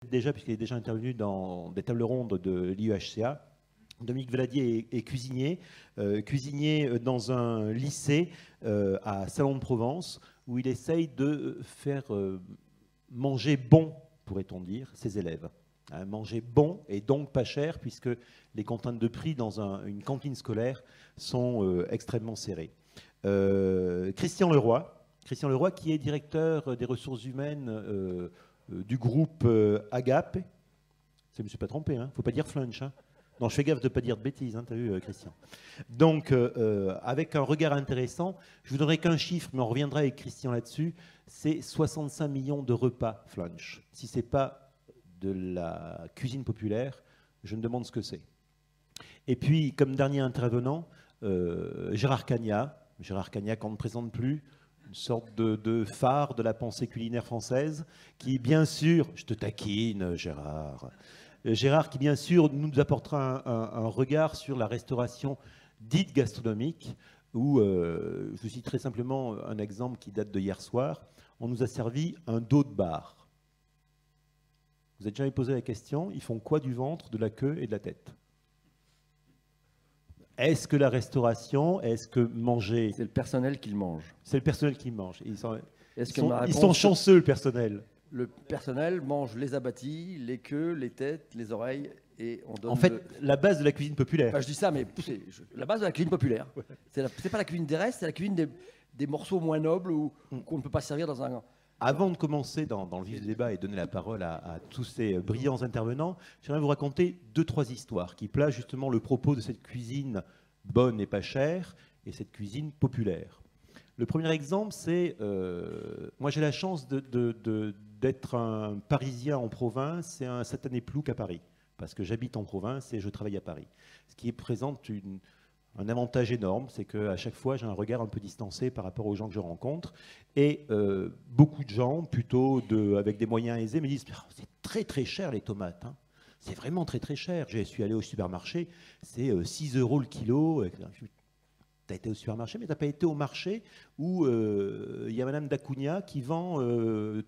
déjà, puisqu'il est déjà intervenu dans des tables rondes de l'IEHCA. Dominique Valadier est cuisinier, cuisinier dans un lycée à Salon de Provence, où il essaye de faire manger bon, pourrait-on dire, ses élèves. Hein, manger bon et donc pas cher, puisque les contraintes de prix dans une cantine scolaire sont extrêmement serrées. Christian Leroy qui est directeur des ressources humaines du groupe Agape. Je ne me suis pas trompé, il ne faut pas dire flunch. Hein. Non, je fais gaffe de ne pas dire de bêtises, hein, tu as vu, Christian. Donc, avec un regard intéressant, je vous donnerai qu'un chiffre, mais on reviendra avec Christian là-dessus, c'est 65 millions de repas flunch. Si ce n'est pas de la cuisine populaire, je me demande ce que c'est. Et puis, comme dernier intervenant, Gérard Cagnat qu'on ne présente plus, une sorte de phare de la pensée culinaire française, qui bien sûr, je te taquine Gérard qui bien sûr nous apportera un regard sur la restauration dite gastronomique, où, je vous cite très simplement un exemple qui date de hier soir, on nous a servi un dos de bar. Vous avez jamais posé la question, ils font quoi du ventre, de la queue et de la tête? Est-ce que la restauration, est-ce que manger... C'est le personnel qui le mange. C'est le personnel qui mange. Ils réponse, sont chanceux, le personnel. Le personnel mange les abattis, les queues, les têtes, les oreilles, et on donne... En fait, la base de la cuisine populaire. Enfin, je dis ça, mais la base de la cuisine populaire. Ouais. C'est pas la cuisine des restes, c'est la cuisine des morceaux moins nobles qu'on ne peut pas servir dans un... Avant de commencer dans le vif du débat et donner la parole à tous ces brillants intervenants, j'aimerais vous raconter 2-3 histoires qui placent justement le propos de cette cuisine bonne et pas chère et cette cuisine populaire. Le premier exemple, c'est... moi, j'ai la chance d'être un Parisien en province et un satané plouc à Paris, parce que j'habite en province et je travaille à Paris. Ce qui présente un avantage énorme, c'est qu'à chaque fois, j'ai un regard un peu distancé par rapport aux gens que je rencontre. Et beaucoup de gens, plutôt avec des moyens aisés, me disent oh, « c'est très très cher les tomates, hein. C'est vraiment très très cher. Je suis allé au supermarché, c'est 6 € le kilo. » Tu as été au supermarché, mais tu n'as pas été au marché où il y a Madame d'Acunha qui vend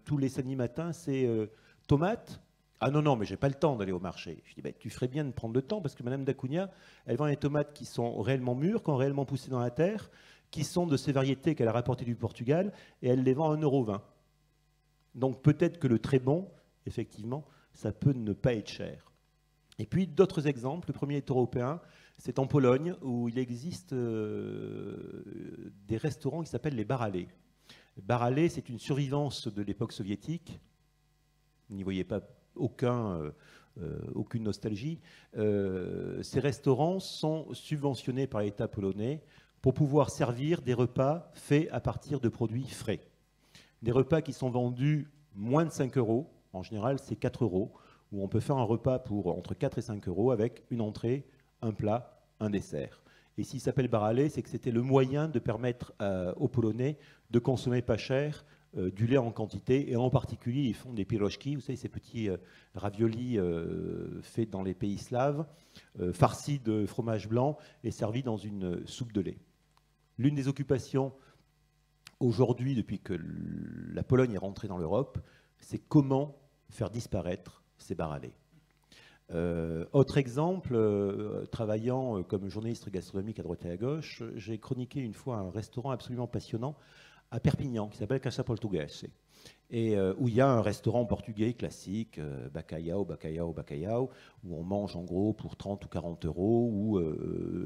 tous les samedis matins ses tomates. Ah non, mais j'ai pas le temps d'aller au marché. Je dis, tu ferais bien de prendre le temps, parce que Madame d'Acunha, elle vend des tomates qui sont réellement mûres, qui ont réellement poussé dans la terre, qui sont de ces variétés qu'elle a rapportées du Portugal, et elle les vend à 1,20 €. Donc peut-être que le très bon, effectivement, ça peut ne pas être cher. Et puis d'autres exemples. Le premier est européen, c'est en Pologne, où il existe des restaurants qui s'appellent les baralés. Les baralés, c'est une survivance de l'époque soviétique. Vous n'y voyez pas aucune nostalgie. Ces restaurants sont subventionnés par l'État polonais pour pouvoir servir des repas faits à partir de produits frais. Des repas qui sont vendus moins de 5 €, en général c'est 4 €, où on peut faire un repas pour entre 4 et 5 € avec une entrée, un plat, un dessert. Et s'il s'appelle baralé, c'est que c'était le moyen de permettre aux Polonais de consommer pas cher du lait en quantité, et en particulier, ils font des piroczki, vous savez, ces petits raviolis faits dans les pays slaves, farcis de fromage blanc et servis dans une soupe de lait. L'une des occupations aujourd'hui, depuis que la Pologne est rentrée dans l'Europe, c'est comment faire disparaître ces baralés. Autre exemple, travaillant comme journaliste gastronomique à droite et à gauche, j'ai chroniqué une fois un restaurant absolument passionnant à Perpignan, qui s'appelle Casa Portuguese, et où il y a un restaurant portugais classique, bacalhau, où on mange en gros pour 30 ou 40 €, où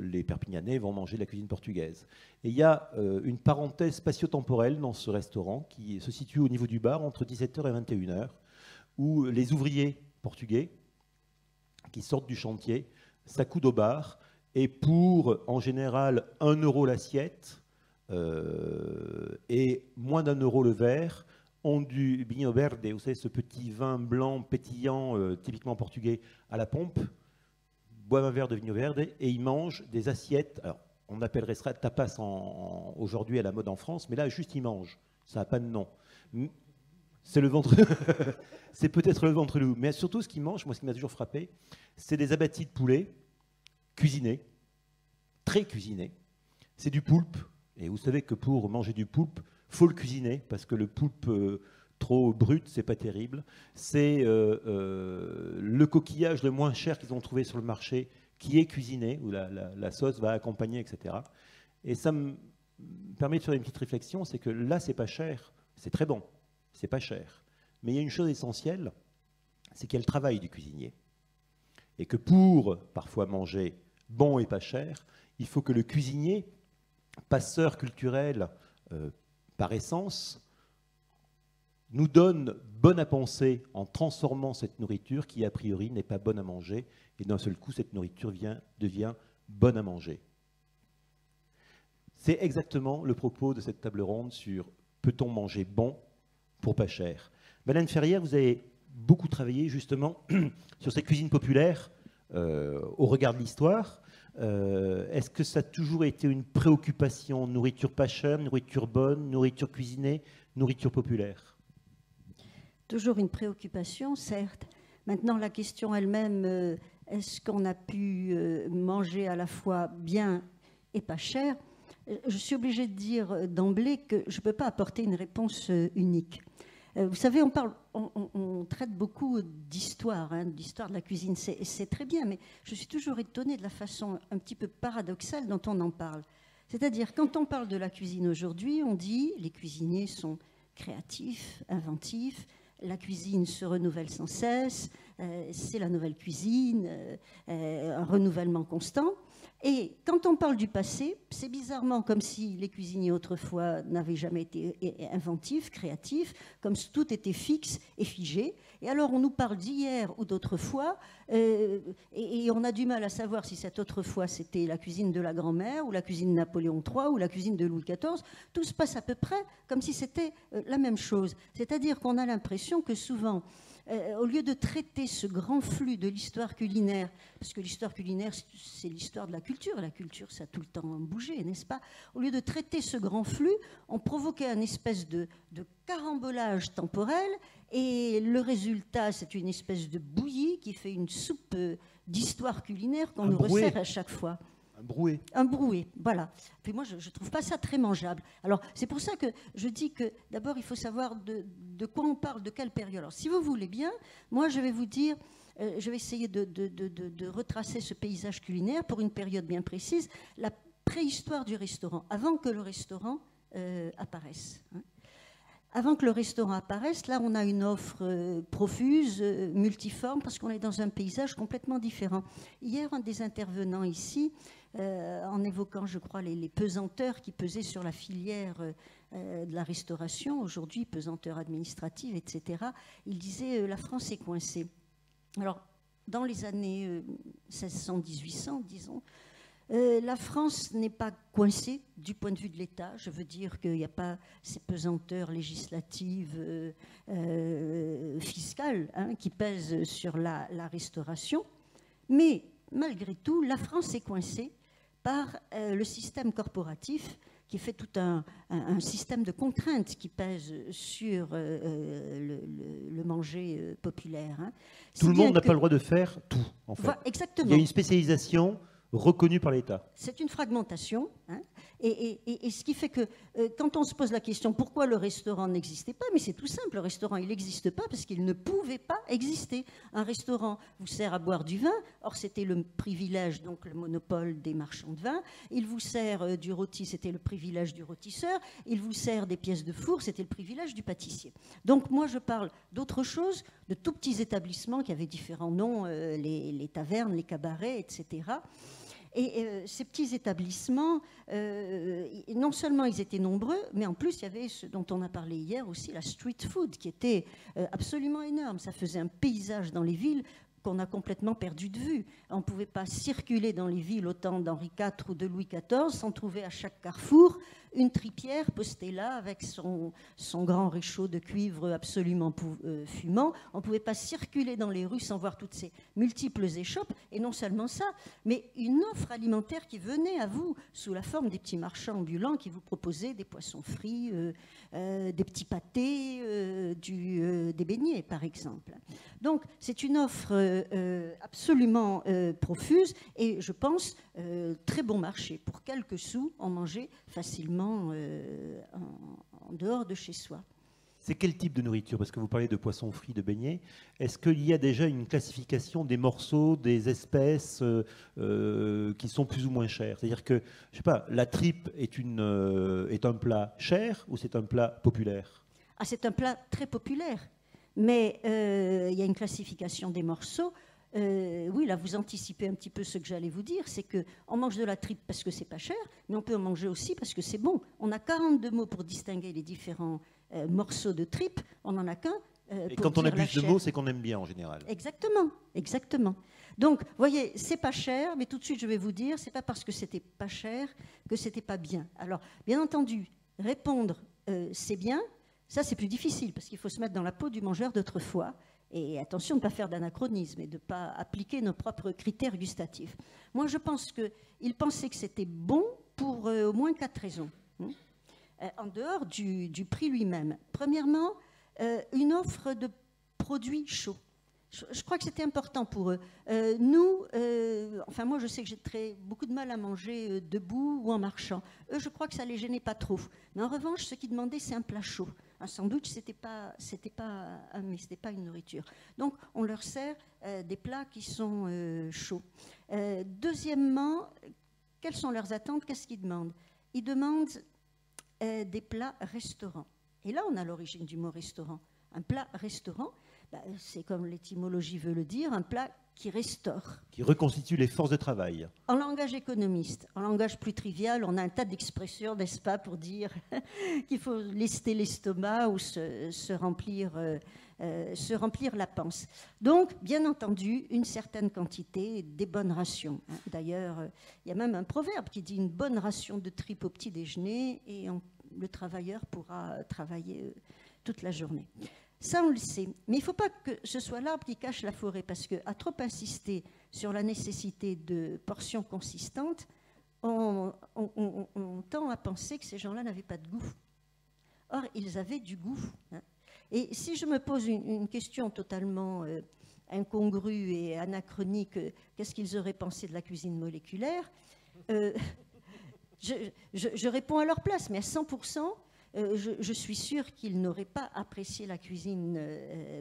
les Perpignanais vont manger de la cuisine portugaise. Et il y a une parenthèse spatio-temporelle dans ce restaurant qui se situe au niveau du bar entre 17 h et 21 h, où les ouvriers portugais qui sortent du chantier s'accoudent au bar, et pour en général 1 € l'assiette, et moins d'1 € le verre, ont du vinho verde, vous savez, ce petit vin blanc pétillant typiquement portugais à la pompe, boivent un verre de vinho verde et ils mangent des assiettes. Alors, on appellerait ça tapas aujourd'hui à la mode en France, mais là, juste ils mangent. Ça n'a pas de nom. C'est le ventre. C'est peut-être le ventre loup. Mais surtout, ce qu'ils mangent, moi, ce qui m'a toujours frappé, c'est des abattis de poulet cuisinés, très cuisinés. C'est du poulpe. Et vous savez que pour manger du poulpe, il faut le cuisiner, parce que le poulpe trop brut, c'est pas terrible. C'est le coquillage le moins cher qu'ils ont trouvé sur le marché, qui est cuisiné, où la sauce va accompagner, etc. Et ça me permet de faire une petite réflexion, c'est que là, c'est pas cher, c'est très bon, c'est pas cher. Mais il y a une chose essentielle, c'est qu'il y a le travail du cuisinier. Et que pour parfois manger bon et pas cher, il faut que le cuisinier, passeur culturel par essence, nous donne bonne à penser en transformant cette nourriture qui, a priori, n'est pas bonne à manger. Et d'un seul coup, cette nourriture devient bonne à manger. C'est exactement le propos de cette table ronde sur peut-on manger bon pour pas cher. Madeleine Ferrière, vous avez beaucoup travaillé justement sur cette cuisine populaire au regard de l'histoire. Est-ce que ça a toujours été une préoccupation, nourriture pas chère, nourriture bonne, nourriture cuisinée, nourriture populaire? Toujours une préoccupation, certes. Maintenant, la question elle-même, est-ce qu'on a pu manger à la fois bien et pas cher? Je suis obligée de dire d'emblée que je ne peux pas apporter une réponse unique. Vous savez, on traite beaucoup d'histoire, d'histoire de la cuisine, c'est très bien, mais je suis toujours étonnée de la façon un petit peu paradoxale dont on en parle. C'est-à-dire, quand on parle de la cuisine aujourd'hui, on dit les cuisiniers sont créatifs, inventifs, la cuisine se renouvelle sans cesse, c'est la nouvelle cuisine, un renouvellement constant. Et quand on parle du passé, c'est bizarrement comme si les cuisiniers autrefois n'avaient jamais été inventifs, créatifs, comme si tout était fixe et figé. Et alors on nous parle d'hier ou d'autrefois, et on a du mal à savoir si cette autrefois c'était la cuisine de la grand-mère, ou la cuisine de Napoléon III, ou la cuisine de Louis XIV. Tout se passe à peu près comme si c'était la même chose. C'est-à-dire qu'on a l'impression que souvent, au lieu de traiter ce grand flux de l'histoire culinaire, parce que l'histoire culinaire, c'est l'histoire de la culture, ça a tout le temps bougé, n'est-ce pas? Au lieu de traiter ce grand flux, on provoquait un espèce de carambolage temporel, et le résultat, c'est une espèce de bouillie qui fait une soupe d'histoire culinaire qu'on nous resserre à chaque fois. Un brouet. Un brouet, voilà. Puis moi, je ne trouve pas ça très mangeable. Alors, c'est pour ça que je dis que, d'abord, il faut savoir de quoi on parle, de quelle période. Alors, si vous voulez bien, moi, je vais vous dire, je vais essayer de retracer ce paysage culinaire pour une période bien précise, la préhistoire du restaurant, avant que le restaurant apparaisse. Avant que le restaurant apparaisse, là, on a une offre profuse, multiforme, parce qu'on est dans un paysage complètement différent. Hier, un des intervenants ici, en évoquant, je crois, les pesanteurs qui pesaient sur la filière de la restauration, aujourd'hui, pesanteurs administratives, etc., il disait la France est coincée. Alors, dans les années 1600-1800, disons, la France n'est pas coincée du point de vue de l'État. Je veux dire qu'il n'y a pas ces pesanteurs législatives, fiscales, qui pèsent sur la restauration. Mais malgré tout, la France est coincée par le système corporatif qui fait tout un système de contraintes qui pèse sur le manger populaire. Tout le monde n'a pas le droit de faire tout, en fait. Voilà, exactement. Il y a une spécialisation reconnue par l'État. C'est une fragmentation, et ce qui fait que quand on se pose la question pourquoi le restaurant n'existait pas, mais c'est tout simple, le restaurant il n'existe pas parce qu'il ne pouvait pas exister. Un restaurant vous sert à boire du vin, or c'était le privilège, donc le monopole des marchands de vin, il vous sert du rôti, c'était le privilège du rôtisseur, il vous sert des pièces de four, c'était le privilège du pâtissier. Donc moi je parle d'autre chose, de tout petits établissements qui avaient différents noms, les tavernes, les cabarets, etc. Et ces petits établissements, non seulement ils étaient nombreux, mais en plus il y avait ce dont on a parlé hier aussi, la street food, qui était absolument énorme. Ça faisait un paysage dans les villes qu'on a complètement perdu de vue. On ne pouvait pas circuler dans les villes au temps d'Henri IV ou de Louis XIV sans trouver à chaque carrefour une tripière postée là avec son grand réchaud de cuivre absolument fumant. On ne pouvait pas circuler dans les rues sans voir toutes ces multiples échoppes. Et non seulement ça, mais une offre alimentaire qui venait à vous sous la forme des petits marchands ambulants qui vous proposaient des poissons frits, des petits pâtés, des beignets par exemple. Donc c'est une offre absolument profuse et je pense très bon marché. Pour quelques sous, on mangeait facilement en dehors de chez soi. C'est quel type de nourriture? Parce que vous parlez de poissons frits, de beignets. Est-ce qu'il y a déjà une classification des morceaux, des espèces qui sont plus ou moins chères? C'est-à-dire que, je sais pas, la tripe est un plat cher ou c'est un plat populaire? Ah, c'est un plat très populaire, mais il y a une classification des morceaux. Oui, là, vous anticipez un petit peu ce que j'allais vous dire, c'est qu'on mange de la tripe parce que c'est pas cher, mais on peut en manger aussi parce que c'est bon. On a 42 mots pour distinguer les différents morceaux de tripe, on n'en a qu'un. Et quand on abuse de mots, c'est qu'on aime bien en général. Exactement, exactement. Donc, vous voyez, c'est pas cher, mais tout de suite, je vais vous dire, c'est pas parce que c'était pas cher que c'était pas bien. Alors, bien entendu, répondre c'est bien, ça c'est plus difficile parce qu'il faut se mettre dans la peau du mangeur d'autrefois. Et attention de ne pas faire d'anachronisme et de ne pas appliquer nos propres critères gustatifs. Moi, je pense qu'il pensait que c'était bon pour au moins 4 raisons. En dehors du prix lui-même. Premièrement, une offre de produits chauds. Je crois que c'était important pour eux. Enfin moi je sais que j'ai beaucoup de mal à manger debout ou en marchant. Eux, je crois que ça ne les gênait pas trop. Mais en revanche, ce qu'ils demandaient, c'est un plat chaud. Un sandwich, c'était pas une nourriture. Donc on leur sert des plats qui sont chauds. Deuxièmement, quelles sont leurs attentes? Qu'est-ce qu'ils demandent? Ils demandent des plats restaurants. Et là, on a l'origine du mot restaurant. Un plat restaurant, c'est comme l'étymologie veut le dire, un plat qui restaure. Qui reconstitue les forces de travail. En langage économiste, en langage plus trivial, on a un tas d'expressions, n'est-ce pas, pour dire qu'il faut lester l'estomac ou se remplir la panse. Donc, bien entendu, une certaine quantité, des bonnes rations. D'ailleurs, il y a même un proverbe qui dit une bonne ration de tripe au petit déjeuner et le travailleur pourra travailler toute la journée. Ça, on le sait. Mais il ne faut pas que ce soit l'arbre qui cache la forêt, parce qu'à trop insister sur la nécessité de portions consistantes, on tend à penser que ces gens-là n'avaient pas de goût. Or, ils avaient du goût. Et si je me pose une question totalement incongrue et anachronique, qu'est-ce qu'ils auraient pensé de la cuisine moléculaire? Je réponds à leur place, mais à 100%, je suis sûre qu'ils n'auraient pas apprécié la cuisine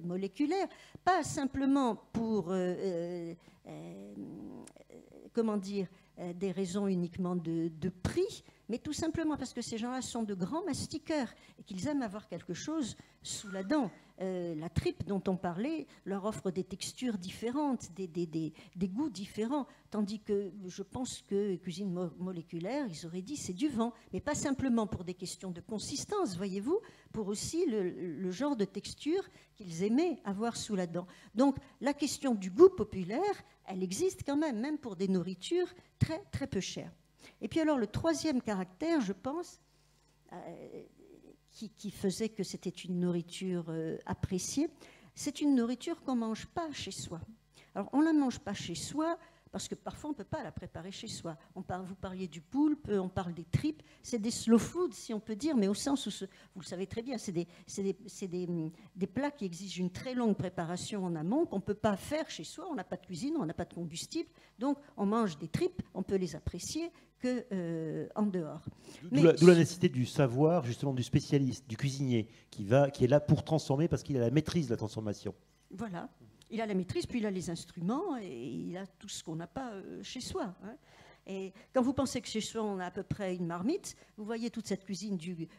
moléculaire, pas simplement pour, comment dire, des raisons uniquement de prix, mais tout simplement parce que ces gens-là sont de grands mastiqueurs et qu'ils aiment avoir quelque chose sous la dent. La tripe dont on parlait leur offre des textures différentes, des goûts différents, tandis que je pense que cuisine moléculaire, ils auraient dit c'est du vent, mais pas simplement pour des questions de consistance, voyez-vous, pour aussi le genre de texture qu'ils aimaient avoir sous la dent. Donc la question du goût populaire, elle existe quand même pour des nourritures très très peu chères. Et puis alors le troisième caractère, je pense, qui faisait que c'était une nourriture appréciée, c'est une nourriture qu'on ne mange pas chez soi. Alors on ne la mange pas chez soi parce que parfois on ne peut pas la préparer chez soi. Vous parliez du poulpe, on parle des tripes, c'est des slow food si on peut dire, mais au sens où, vous le savez très bien, c'est des plats qui exigent une très longue préparation en amont qu'on ne peut pas faire chez soi, on n'a pas de cuisine, on n'a pas de combustible, donc on mange des tripes, on peut les apprécier qu'en dehors. D'où la nécessité du savoir justement du spécialiste, du cuisinier, qui est là pour transformer parce qu'il a la maîtrise de la transformation. Voilà. Il a la maîtrise, puis il a les instruments et il a tout ce qu'on n'a pas chez soi. Et quand vous pensez que chez soi, on a à peu près une marmite, vous voyez toute cette cuisine du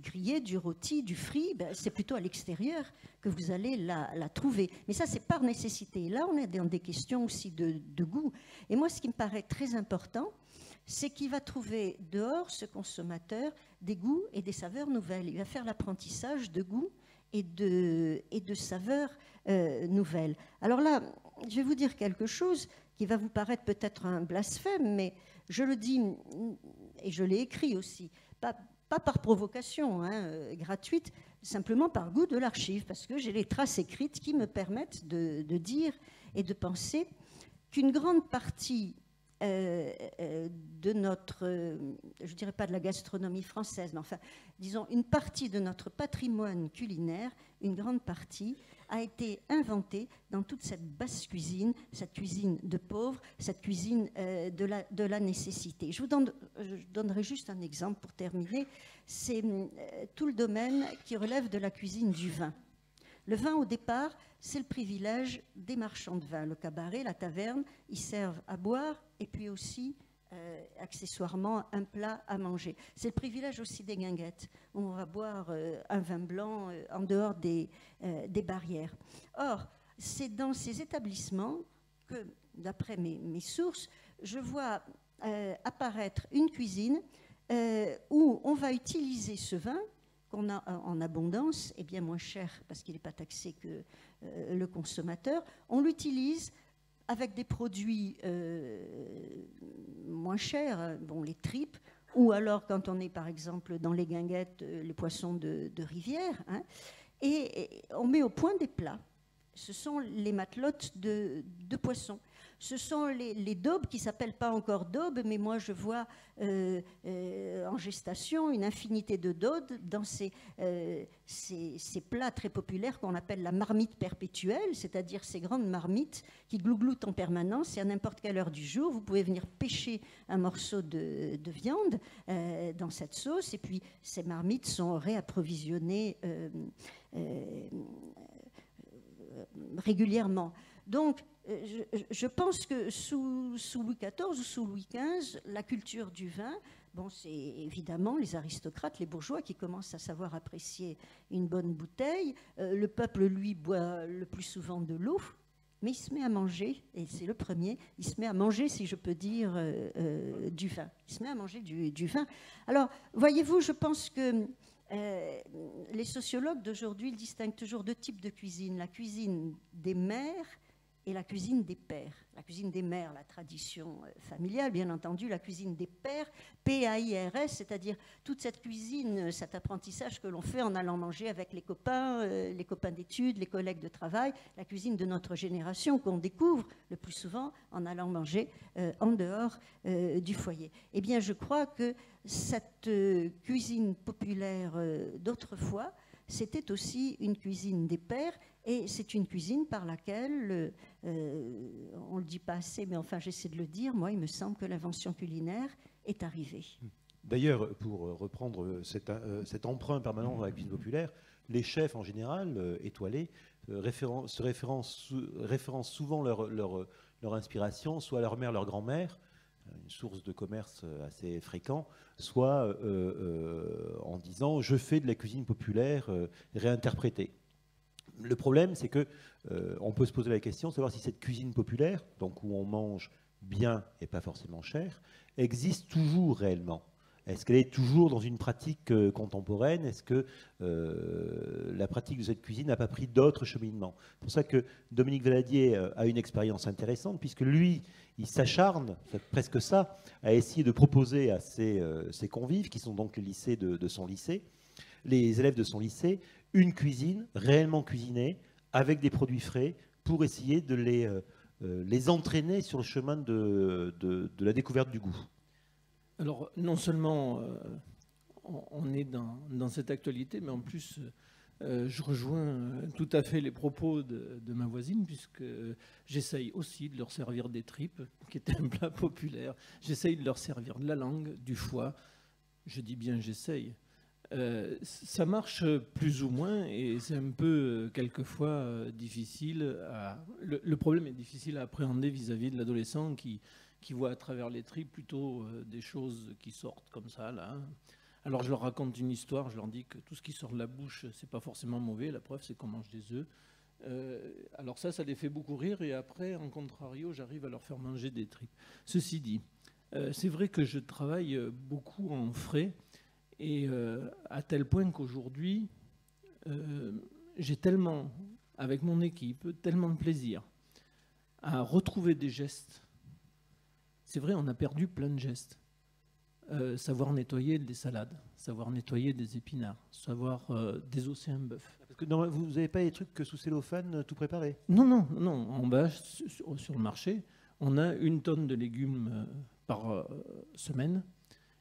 grillé, du rôti, du frit, c'est plutôt à l'extérieur que vous allez la trouver. Mais ça, c'est par nécessité. Et là, on est dans des questions aussi de goût. Et moi, ce qui me paraît très important, c'est qu'il va trouver dehors, ce consommateur, des goûts et des saveurs nouvelles. Il va faire l'apprentissage de goûts et de saveurs nouvelles. Alors là, je vais vous dire quelque chose qui va vous paraître peut-être un blasphème, mais je le dis, et je l'ai écrit aussi, pas par provocation gratuite, simplement par goût de l'archive, parce que j'ai les traces écrites qui me permettent de dire et de penser qu'une grande partie de notre, je ne dirais pas de la gastronomie française, mais enfin, disons, une partie de notre patrimoine culinaire, une grande partie, a été inventé dans toute cette basse cuisine, cette cuisine de pauvres, cette cuisine de la nécessité. Je donnerai juste un exemple pour terminer. C'est tout le domaine qui relève de la cuisine du vin. Le vin, au départ, c'est le privilège des marchands de vin. Le cabaret, la taverne, ils servent à boire et puis aussi, accessoirement, un plat à manger. C'est le privilège aussi des guinguettes. On va boire un vin blanc en dehors des barrières. Or, c'est dans ces établissements que, d'après mes sources, je vois apparaître une cuisine où on va utiliser ce vin qu'on a en abondance et bien moins cher parce qu'il n'est pas taxé que le consommateur. On l'utilise avec des produits moins chers, bon, les tripes, ou alors quand on est par exemple dans les guinguettes, les poissons de rivière, hein, et on met au point des plats. Ce sont les matelotes de poissons. Ce sont les daubes qui ne s'appellent pas encore daubes, mais moi je vois en gestation une infinité de daubes dans ces plats très populaires qu'on appelle la marmite perpétuelle, c'est-à-dire ces grandes marmites qui glougloutent en permanence et à n'importe quelle heure du jour. Vous pouvez venir pêcher un morceau de viande dans cette sauce et puis ces marmites sont réapprovisionnées régulièrement. Donc, je pense que sous Louis XIV ou sous Louis XV, la culture du vin, bon, c'est évidemment les aristocrates, les bourgeois qui commencent à savoir apprécier une bonne bouteille. Le peuple, lui, boit le plus souvent de l'eau, mais il se met à manger, et c'est le premier, il se met à manger, si je peux dire, du vin. Il se met à manger du vin. Alors, voyez-vous, je pense que les sociologues d'aujourd'hui distinguent toujours deux types de cuisine. La cuisine des mères et la cuisine des pères. La cuisine des mères, la tradition familiale, bien entendu. La cuisine des pères, P-A-I-R-S, c'est-à-dire toute cette cuisine, cet apprentissage que l'on fait en allant manger avec les copains d'études, les collègues de travail. La cuisine de notre génération qu'on découvre le plus souvent en allant manger en dehors du foyer. Eh bien, je crois que cette cuisine populaire d'autrefois, c'était aussi une cuisine des pères, et c'est une cuisine par laquelle, on ne le dit pas assez, mais enfin j'essaie de le dire, moi il me semble que l'invention culinaire est arrivée. D'ailleurs, pour reprendre cet emprunt permanent dans la cuisine populaire, les chefs en général, étoilés, référencent souvent leur inspiration, soit à leur mère, leur grand-mère, une source de commerce assez fréquent, soit en disant « je fais de la cuisine populaire réinterprétée ». Le problème, c'est que on peut se poser la question de savoir si cette cuisine populaire, donc où on mange bien et pas forcément cher, existe toujours réellement. Est-ce qu'elle est toujours dans une pratique contemporaine? Est-ce que la pratique de cette cuisine n'a pas pris d'autres cheminements? C'est pour ça que Dominique Valadier a une expérience intéressante, puisque lui, il s'acharne, c'est presque ça, à essayer de proposer à ses convives, qui sont donc les lycées de son lycée, les élèves de son lycée, une cuisine réellement cuisinée, avec des produits frais, pour essayer de les entraîner sur le chemin de la découverte du goût. Alors, non seulement on est dans cette actualité, mais en plus, je rejoins tout à fait les propos de ma voisine, puisque j'essaye aussi de leur servir des tripes, qui est un plat populaire. J'essaye de leur servir de la langue, du foie. Je dis bien j'essaye. Ça marche plus ou moins, et c'est un peu, quelquefois, difficile. Le problème est difficile à appréhender vis-à-vis de l'adolescent qui voit à travers les tripes plutôt des choses qui sortent comme ça, là. Alors je leur raconte une histoire, je leur dis que tout ce qui sort de la bouche, c'est pas forcément mauvais. La preuve, c'est qu'on mange des œufs. Alors ça les fait beaucoup rire, et après, en contrario, j'arrive à leur faire manger des tripes. Ceci dit, c'est vrai que je travaille beaucoup en frais, et à tel point qu'aujourd'hui, j'ai tellement, avec mon équipe, tellement de plaisir à retrouver des gestes. C'est vrai, on a perdu plein de gestes. Savoir nettoyer des salades, savoir nettoyer des épinards, savoir désosser un bœuf. Parce que non, vous n'avez pas les trucs que sous cellophane tout préparé? Non. En bas, sur le marché, on a 1 tonne de légumes par semaine.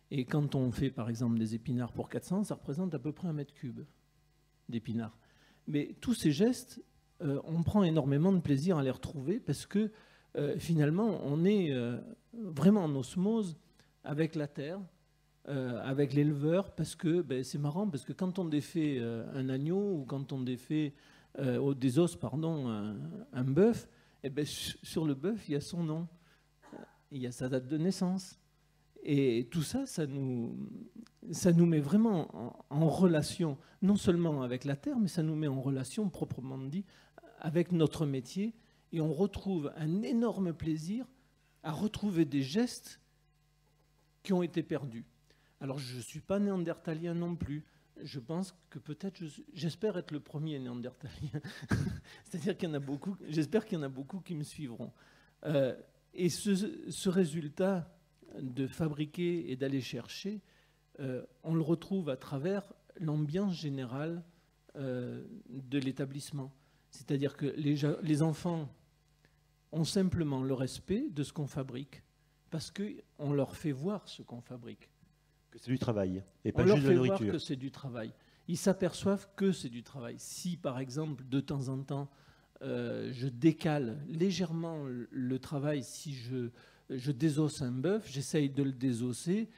Et quand on fait, par exemple, des épinards pour 400, ça représente à peu près 1 mètre cube d'épinards. Mais tous ces gestes, on prend énormément de plaisir à les retrouver parce que finalement, on est vraiment en osmose avec la terre, avec l'éleveur, parce que c'est marrant, parce que quand on défait un agneau ou quand on défait des os, pardon, un bœuf, sur le bœuf, il y a son nom, il y a sa date de naissance. Et tout ça, ça nous met vraiment en relation, non seulement avec la terre, mais ça nous met en relation, proprement dit, avec notre métier. Et on retrouve un énorme plaisir à retrouver des gestes qui ont été perdus. Alors, je ne suis pas néandertalien non plus. Je pense que peut-être, j'espère être le premier néandertalien. C'est-à-dire qu'il y en a beaucoup, j'espère qu'il y en a beaucoup qui me suivront. Et ce résultat de fabriquer et d'aller chercher, on le retrouve à travers l'ambiance générale de l'établissement. C'est-à-dire que les enfants ont simplement le respect de ce qu'on fabrique parce qu'on leur fait voir ce qu'on fabrique. Que c'est du travail et pas On leur juste de la fait voir nourriture. que c'est du travail. Ils s'aperçoivent que c'est du travail. Si, par exemple, de temps en temps, je décale légèrement le travail, si je désosse un bœuf, j'essaye de le désosser,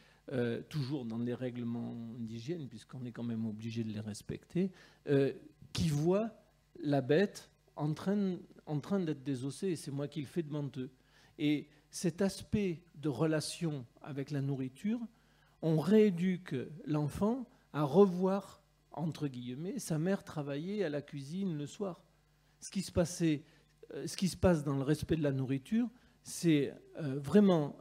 toujours dans des règlements d'hygiène, puisqu'on est quand même obligé de les respecter, qui voient la bête en train d'être désossée, et c'est moi qui le fais devant eux. Et cet aspect de relation avec la nourriture, on rééduque l'enfant à revoir, entre guillemets, sa mère travailler à la cuisine le soir. Ce qui se passe dans le respect de la nourriture, c'est vraiment,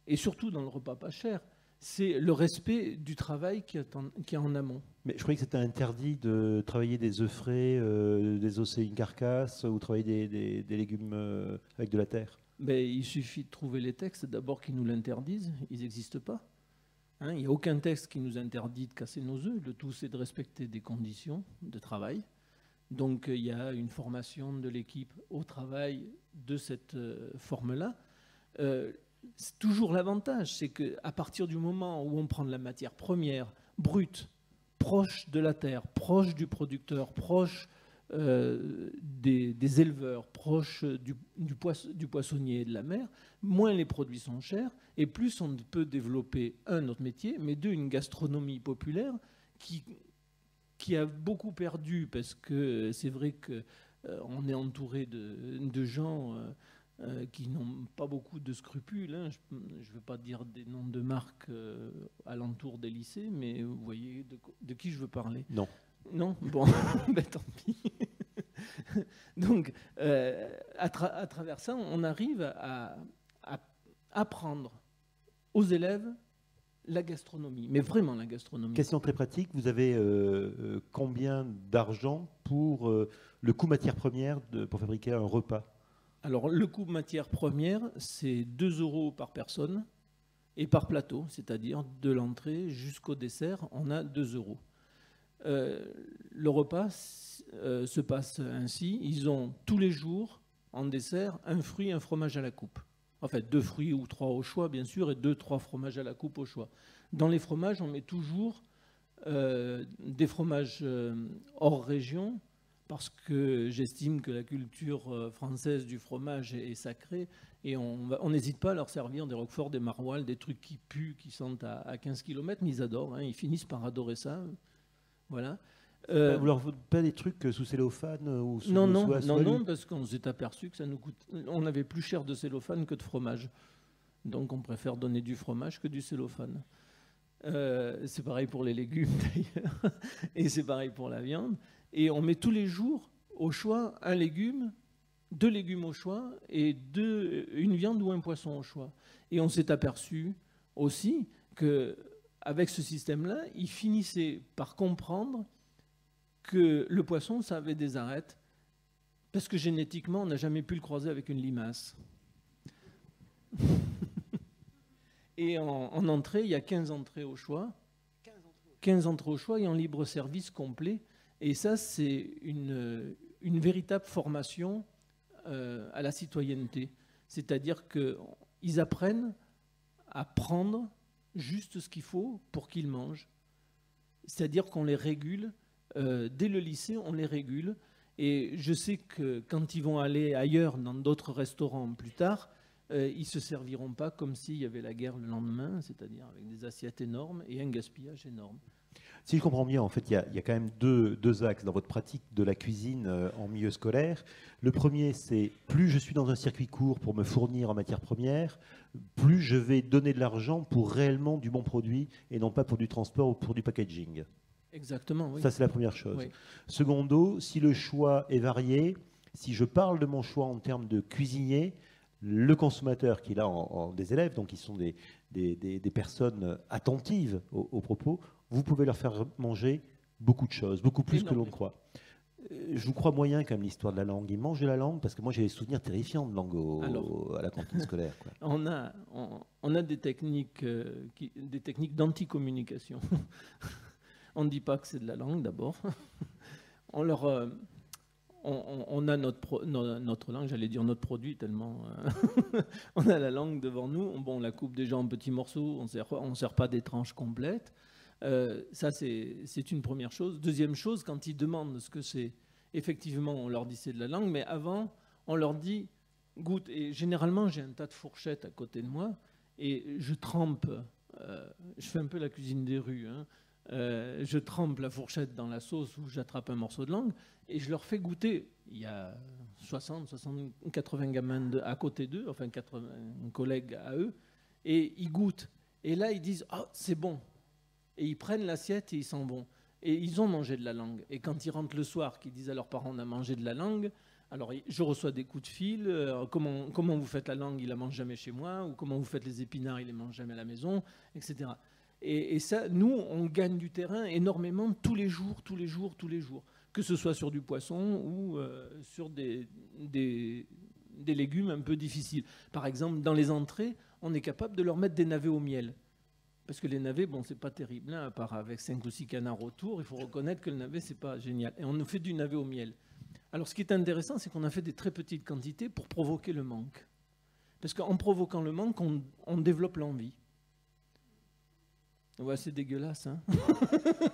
et surtout dans le repas pas cher, c'est le respect du travail qui est en amont. Mais je croyais que c'était interdit de travailler des œufs frais, désosser une carcasse ou travailler des légumes avec de la terre. Il suffit de trouver les textes d'abord qui nous l'interdisent, ils n'existent pas. Hein, il n'y a aucun texte qui nous interdit de casser nos œufs, le tout c'est de respecter des conditions de travail. Donc il y a une formation de l'équipe au travail de cette forme-là. C'est toujours l'avantage, c'est qu'à partir du moment où on prend de la matière première, brute, proche de la terre, proche du producteur, proche des éleveurs, proche du poissonnier et de la mer, moins les produits sont chers et plus on peut développer, notre métier, mais une gastronomie populaire qui a beaucoup perdu parce que c'est vrai qu'on est entouré de gens qui n'ont pas beaucoup de scrupules. Hein. Je ne veux pas dire des noms de marques alentour des lycées, mais vous voyez de qui je veux parler. Non. Non. Bon, tant pis. Donc, à travers ça, on arrive à apprendre aux élèves la gastronomie, mais vraiment la gastronomie. Question très pratique, vous avez combien d'argent pour le coût matière première pour fabriquer un repas? Alors, le coût matière première, c'est 2 € par personne et par plateau, c'est-à-dire de l'entrée jusqu'au dessert, on a 2 €. Le repas se passe ainsi, ils ont tous les jours en dessert un fruit, un fromage à la coupe. En fait, 2 fruits ou 3 au choix, bien sûr, et 2-3 fromages à la coupe au choix. Dans les fromages, on met toujours des fromages hors région, parce que j'estime que la culture française du fromage est sacrée, et on n'hésite pas à leur servir des roquefort, des maroilles, des trucs qui puent, qui sentent à 15 km, mais ils adorent, hein, ils finissent par adorer ça. Voilà. Vous leur faites pas des trucs sous cellophane ou sous Non, parce qu'on s'est aperçu que ça nous coûte. On avait plus cher de cellophane que de fromage. Donc on préfère donner du fromage que du cellophane. C'est pareil pour les légumes d'ailleurs. Et c'est pareil pour la viande. Et on met tous les jours au choix un légume, 2 légumes au choix et une viande ou un poisson au choix. Et on s'est aperçu aussi qu'avec ce système-là, ils finissaient par comprendre que le poisson, ça avait des arêtes, parce que génétiquement, on n'a jamais pu le croiser avec une limace. Et en entrée, il y a 15 entrées au choix. 15 entrées au choix et en libre service complet. Et ça, c'est une véritable formation à la citoyenneté. C'est-à-dire qu'ils apprennent à prendre juste ce qu'il faut pour qu'ils mangent. C'est-à-dire qu'on les régule. Dès le lycée, on les régule Et je sais que quand ils vont aller ailleurs, dans d'autres restaurants plus tard, ils ne se serviront pas comme s'il y avait la guerre le lendemain, c'est-à-dire avec des assiettes énormes et un gaspillage énorme. Si je comprends bien, en fait, il y a quand même deux axes dans votre pratique de la cuisine en milieu scolaire. Le premier, c'est plus je suis dans un circuit court pour me fournir en matières premières, plus je vais donner de l'argent pour réellement du bon produit et non pas pour du transport ou pour du packaging. Exactement, oui. Ça, c'est la première chose. Oui. Secondo, si le choix est varié, si je parle de mon choix en termes de cuisinier, le consommateur qui est là des élèves, donc qui sont des personnes attentives aux propos, vous pouvez leur faire manger beaucoup de choses, beaucoup plus que l'on ne croit. Je vous crois moyen quand même l'histoire de la langue. Ils mangent de la langue parce que moi j'ai des souvenirs terrifiants de langue à la cantine scolaire. Quoi. On a des techniques d'anticommunication. On ne dit pas que c'est de la langue d'abord. On a notre langue, j'allais dire notre produit tellement on a la langue devant nous. Bon, on la coupe déjà en petits morceaux, on ne sert pas des tranches complètes. Ça, c'est une première chose. Deuxième chose, quand ils demandent ce que c'est, effectivement, on leur dit c'est de la langue, mais avant, on leur dit goûte. Et généralement, j'ai un tas de fourchettes à côté de moi et je trempe, je fais un peu la cuisine des rues, hein, je trempe la fourchette dans la sauce où j'attrape un morceau de langue et je leur fais goûter. Il y a 60, 80 gamins à côté d'eux, enfin 80 collègues à eux, et ils goûtent. Et là, ils disent « Ah, c'est bon !» Et ils prennent l'assiette et ils s'en vont. Et ils ont mangé de la langue. Et quand ils rentrent le soir, qu'ils disent à leurs parents « On a mangé de la langue », alors je reçois des coups de fil. Comment vous faites la langue, il la mange jamais chez moi. Ou comment vous faites les épinards, il les mange jamais à la maison, etc. Et ça, nous, on gagne du terrain énormément tous les jours. Que ce soit sur du poisson ou sur des légumes un peu difficiles. Par exemple, dans les entrées, on est capable de leur mettre des navets au miel. Parce que les navets, bon, c'est pas terrible, hein, à part avec 5 ou 6 canards autour, il faut reconnaître que le navet, c'est pas génial. Et on nous fait du navet au miel. Alors, ce qui est intéressant, c'est qu'on a fait des très petites quantités pour provoquer le manque. Parce qu'en provoquant le manque, on développe l'envie. Ouais, c'est dégueulasse, hein.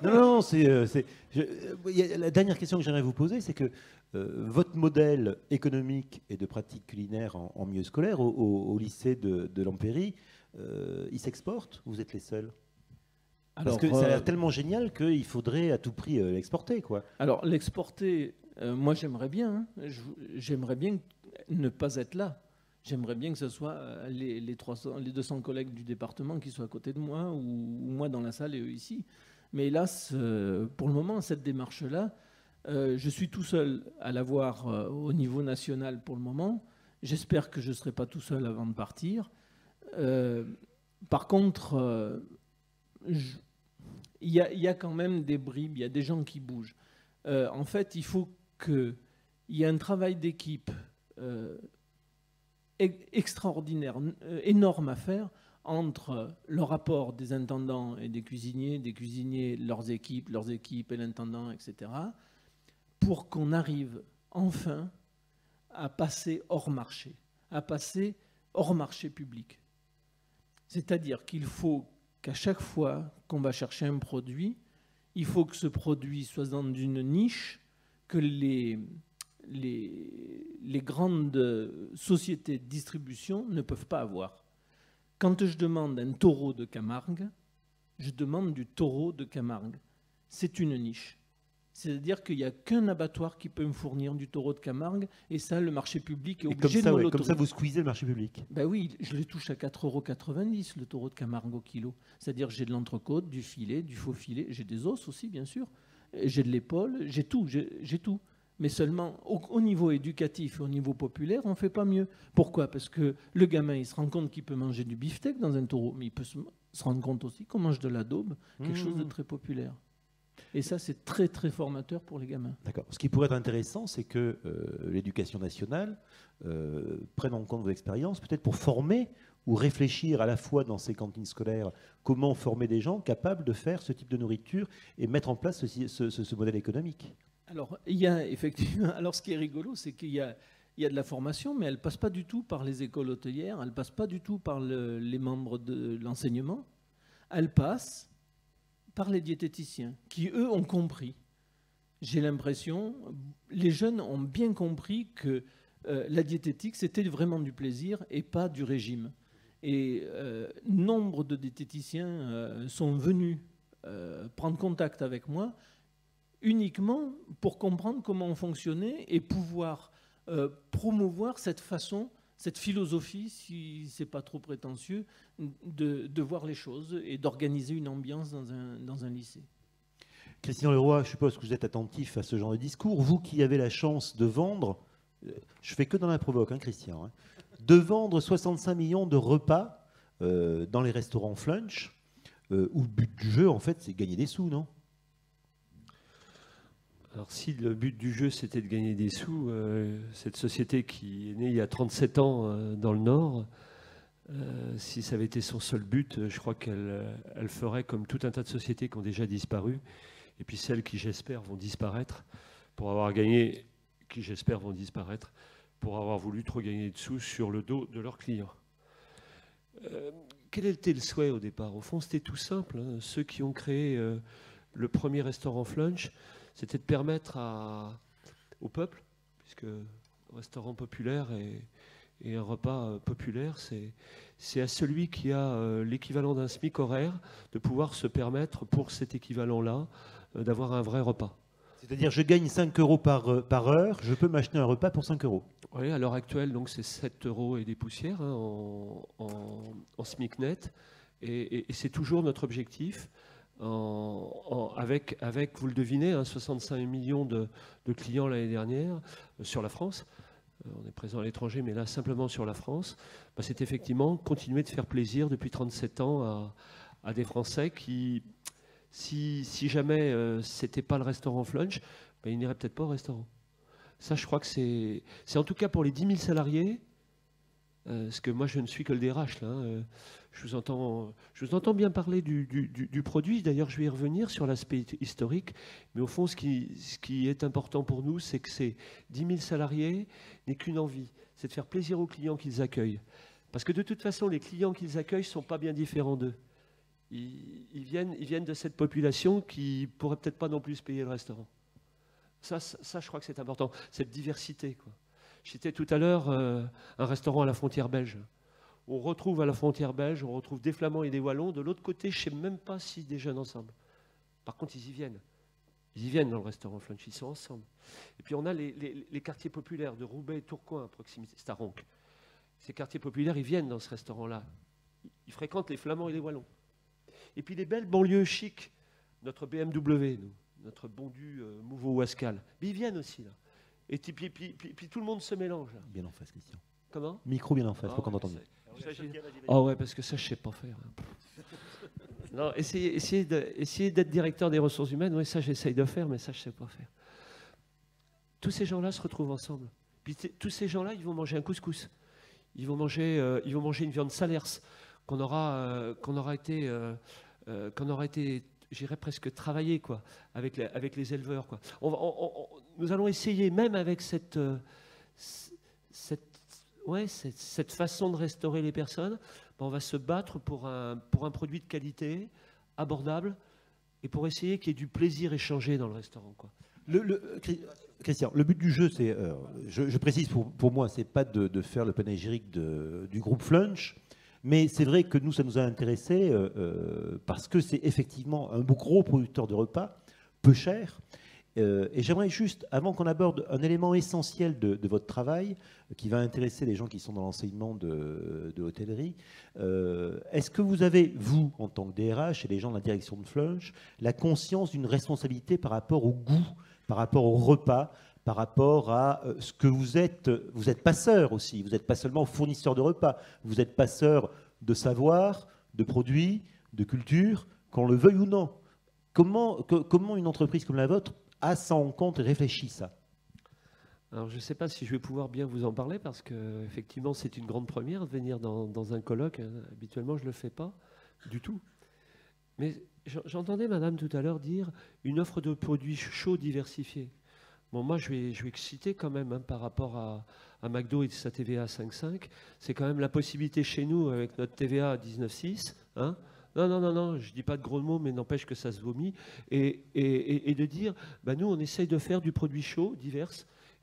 Non, la dernière question que j'aimerais vous poser, c'est que votre modèle économique et de pratique culinaire en milieu scolaire, au lycée de l'Empéry, il s'exporte ou vous êtes les seuls? Parce que ça a l'air tellement génial qu'il faudrait à tout prix l'exporter, quoi. Alors, l'exporter, moi j'aimerais bien. Hein. J'aimerais bien ne pas être là. J'aimerais bien que ce soit les 200 collègues du département qui soient à côté de moi, ou moi dans la salle et eux ici. Mais hélas, pour le moment, cette démarche-là, je suis tout seul à l'avoir au niveau national pour le moment. J'espère que je ne serai pas tout seul avant de partir. Par contre, il y a quand même des bribes, il y a des gens qui bougent. En fait, il faut qu'il y ait un travail d'équipe extraordinaire, énorme à faire entre le rapport des intendants et des cuisiniers, leurs équipes et l'intendant, etc., pour qu'on arrive enfin à passer hors marché public. C'est-à-dire qu'il faut qu'à chaque fois qu'on va chercher un produit, il faut que ce produit soit dans une niche que les grandes sociétés de distribution ne peuvent pas avoir. Quand je demande un taureau de Camargue, je demande du taureau de Camargue. C'est une niche. C'est-à-dire qu'il n'y a qu'un abattoir qui peut me fournir du taureau de Camargue, et ça, le marché public est obligé de me l'autoriser. Comme ça, vous squeezez le marché public. Ben oui, je le touche à 4,90 € le taureau de Camargue au kilo. C'est-à-dire j'ai de l'entrecôte, du filet, du faux filet, j'ai des os aussi, bien sûr, j'ai de l'épaule, j'ai tout. Mais seulement au niveau éducatif et au niveau populaire, on ne fait pas mieux. Pourquoi? Parce que le gamin, il se rend compte qu'il peut manger du beefsteak dans un taureau, mais il peut se rendre compte aussi qu'on mange de la daube, quelque chose de très populaire. Et ça, c'est très, très formateur pour les gamins. D'accord. Ce qui pourrait être intéressant, c'est que l'éducation nationale prenne en compte vos expériences, peut-être pour former ou réfléchir à la fois dans ces cantines scolaires, comment former des gens capables de faire ce type de nourriture et mettre en place ce modèle économique. Alors, il y a effectivement. Alors, ce qui est rigolo, c'est qu'il y a de la formation, mais elle ne passe pas du tout par les écoles hôtelières, elle ne passe pas du tout par les membres de l'enseignement. Elle passe par les diététiciens, qui, eux, ont compris. j'ai l'impression, les jeunes ont bien compris que la diététique, c'était vraiment du plaisir et pas du régime. Et nombre de diététiciens sont venus prendre contact avec moi uniquement pour comprendre comment on fonctionnait et pouvoir promouvoir cette façon, cette philosophie, si ce n'est pas trop prétentieux, de voir les choses et d'organiser une ambiance dans un lycée. Christian Leroy, je suppose que vous êtes attentif à ce genre de discours. Vous qui avez la chance de vendre, je fais que dans la provoque, hein, Christian, hein, de vendre 65 millions de repas dans les restaurants Flunch, où le but du jeu, en fait, c'est gagner des sous, non? Alors si le but du jeu c'était de gagner des sous, cette société qui est née il y a 37 ans dans le Nord, si ça avait été son seul but, je crois qu'elle ferait comme tout un tas de sociétés qui ont déjà disparu, et puis celles qui j'espère vont disparaître, pour avoir gagné, qui j'espère vont disparaître, pour avoir voulu trop gagner de sous sur le dos de leurs clients. Quel était le souhait au départ? Au fond c'était tout simple, hein. Ceux qui ont créé le premier restaurant Flunch, c'était de permettre au peuple, puisque un restaurant populaire et un repas populaire, c'est à celui qui a l'équivalent d'un SMIC horaire de pouvoir se permettre, pour cet équivalent-là, d'avoir un vrai repas. C'est-à-dire, je gagne 5 euros par heure, je peux m'acheter un repas pour 5 euros. Oui, à l'heure actuelle, donc c'est 7 euros et des poussières, hein, en SMIC net, et c'est toujours notre objectif. Avec, vous le devinez, hein, 65 millions de clients l'année dernière sur la France. On est présent à l'étranger, mais là, simplement sur la France. Bah, c'est effectivement continuer de faire plaisir depuis 37 ans à des Français qui, si jamais ce n'était pas le restaurant Flunch, bah, ils n'iraient peut-être pas au restaurant. Ça, je crois que c'est en tout cas pour les 10 000 salariés, parce que moi, je ne suis que le DRH, là. Je vous entends bien parler du produit. D'ailleurs, je vais y revenir sur l'aspect historique. Mais au fond, ce qui est important pour nous, c'est que ces 10 000 salariés n'aient qu'une envie, c'est de faire plaisir aux clients qu'ils accueillent. Parce que de toute façon, les clients qu'ils accueillent ne sont pas bien différents d'eux. Ils viennent de cette population qui ne pourrait peut-être pas non plus payer le restaurant. Ça, je crois que c'est important, cette diversité, quoi. J'étais tout à l'heure un restaurant à la frontière belge. On retrouve à la frontière belge, on retrouve des Flamands et des Wallons. De l'autre côté, je ne sais même pas s'ils déjeunent ensemble. Par contre, ils y viennent. Ils y viennent dans le restaurant Flunch, ils sont ensemble. Et puis on a les quartiers populaires de Roubaix et Tourcoing à proximité, Staronc. Ces quartiers populaires, ils viennent dans ce restaurant-là. Ils fréquentent les Flamands et les Wallons. Et puis les belles banlieues chics, notre BMW, notre Bondu, Mouveau ou Ascal, mais ils viennent aussi là. Et puis tout le monde se mélange. Là. Bien en face, Christian. Comment? Micro bien en face, faut qu'on entende. Ah ouais, parce que ça, je ne sais pas faire. Non, essayer d'être directeur des ressources humaines, oui, ça, j'essaye de faire, mais ça, je ne sais pas faire. Tous ces gens-là se retrouvent ensemble. Puis tous ces gens-là, ils vont manger un couscous. Ils vont manger une viande salers qu'on aura été, j'irais presque travailler, quoi, avec les éleveurs, quoi. Nous allons essayer, même avec cette façon de restaurer les personnes, on va se battre pour un produit de qualité, abordable, et pour essayer qu'il y ait du plaisir échangé dans le restaurant, quoi. Christian, le but du jeu, c'est, je précise pour moi, c'est pas de faire le panégyrique du groupe Flunch, mais c'est vrai que nous, ça nous a intéressé parce que c'est effectivement un gros producteur de repas, peu cher. Et j'aimerais juste, avant qu'on aborde un élément essentiel de votre travail, qui va intéresser les gens qui sont dans l'enseignement de l'hôtellerie, est-ce que vous avez, vous, en tant que DRH et les gens de la direction de Flunch, la conscience d'une responsabilité par rapport au goût, par rapport au repas, par rapport à ce que vous êtes passeur aussi, vous n'êtes pas seulement fournisseur de repas, vous êtes passeur de savoir, de produits, de culture, qu'on le veuille ou non. Comment une entreprise comme la vôtre a ça en compte et réfléchit ça? Alors je ne sais pas si je vais pouvoir bien vous en parler parce qu'effectivement c'est une grande première de venir dans un colloque. Habituellement je ne le fais pas du tout. Mais j'entendais madame tout à l'heure dire une offre de produits chauds diversifiés. Bon, moi, je vais exciter quand même, hein, par rapport à McDo et sa TVA à 5,5. C'est quand même la possibilité chez nous, avec notre TVA à 19,6, hein, Non, je ne dis pas de gros mots, mais n'empêche que ça se vomit. Et de dire, bah, nous, on essaye de faire du produit chaud, divers,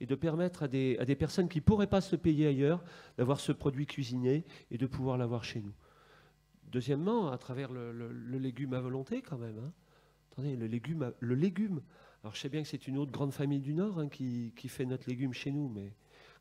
et de permettre à des personnes qui ne pourraient pas se payer ailleurs d'avoir ce produit cuisiné et de pouvoir l'avoir chez nous. Deuxièmement, à travers le légume à volonté, quand même. Hein. Attendez, le légume. Alors, je sais bien que c'est une autre grande famille du Nord qui fait notre légume chez nous, mais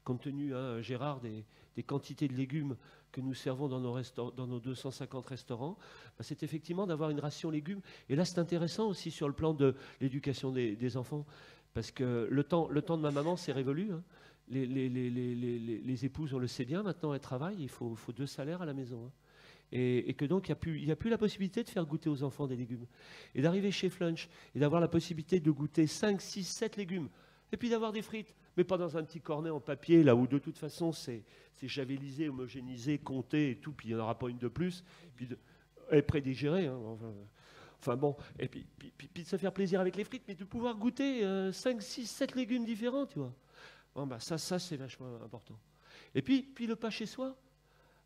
compte tenu, hein, Gérard, des quantités de légumes que nous servons dans nos 250 restaurants, bah, c'est effectivement d'avoir une ration légumes. Et là, c'est intéressant aussi sur le plan de l'éducation des enfants, parce que le temps de ma maman, c'est révolu. Hein. Les épouses, on le sait bien, maintenant, elles travaillent, il faut 2 salaires à la maison. Hein. Et que donc, il n'y a plus la possibilité de faire goûter aux enfants des légumes. Et d'arriver chez Flunch et d'avoir la possibilité de goûter 5, 6, 7 légumes, et puis d'avoir des frites, mais pas dans un petit cornet en papier, là où de toute façon c'est javelisé, homogénéisé, compté et tout, puis il n'y en aura pas une de plus, et prédigéré. Hein, enfin bon, et puis de se faire plaisir avec les frites, mais de pouvoir goûter 5, 6, 7 légumes différents, tu vois. Bon, bah, ça c'est vachement important. Et puis le pas chez soi.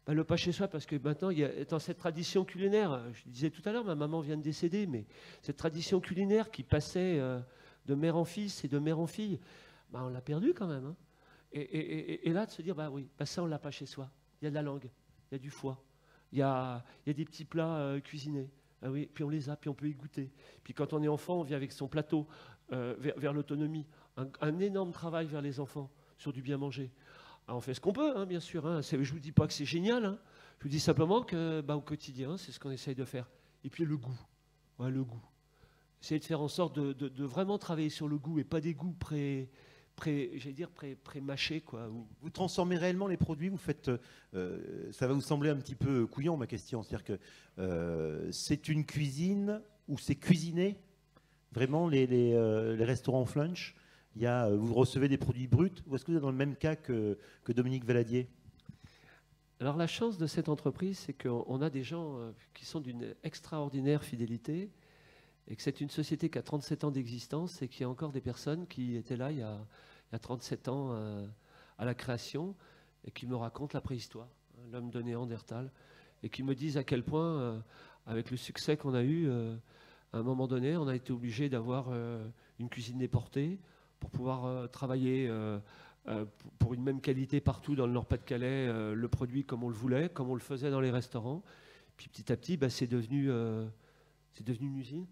Bah, le pas chez soi, parce que maintenant, il y a dans cette tradition culinaire, je disais tout à l'heure, ma maman vient de décéder, mais cette tradition culinaire qui passait de mère en fils et de mère en fille, bah, on l'a perdu quand même. Hein. Et là, de se dire, bah oui, bah ça, on ne l'a pas chez soi. Il y a de la langue, il y a du foie, il y a des petits plats cuisinés. Ah oui, puis on les a, puis on peut y goûter. Puis quand on est enfant, on vient avec son plateau vers l'autonomie. Un énorme travail vers les enfants sur du bien manger. Alors on fait ce qu'on peut, hein, bien sûr. Hein. Je ne vous dis pas que c'est génial. Hein. Je vous dis simplement que bah, au quotidien, c'est ce qu'on essaye de faire. Et puis le goût. Ouais, le goût. Essayer de faire en sorte de vraiment travailler sur le goût et pas des goûts pré-mâchés, quoi. Vous transformez réellement les produits, vous faites... ça va vous sembler un petit peu couillon, ma question. C'est-à-dire que c'est une cuisine où c'est cuisiné, vraiment, les restaurants Flunch. Vous recevez des produits bruts, ou est-ce que vous êtes dans le même cas que Dominique Valadier? Alors la chance de cette entreprise, c'est qu'on a des gens qui sont d'une extraordinaire fidélité, et que c'est une société qui a 37 ans d'existence et qu'il y a encore des personnes qui étaient là il y a 37 ans à la création et qui me racontent la préhistoire, hein, l'homme de Néandertal, et qui me disent à quel point, avec le succès qu'on a eu, à un moment donné, on a été obligé d'avoir une cuisine déportée pour pouvoir travailler pour une même qualité partout dans le Nord-Pas-de-Calais, le produit comme on le voulait, comme on le faisait dans les restaurants. Puis petit à petit, bah, c'est devenu une usine.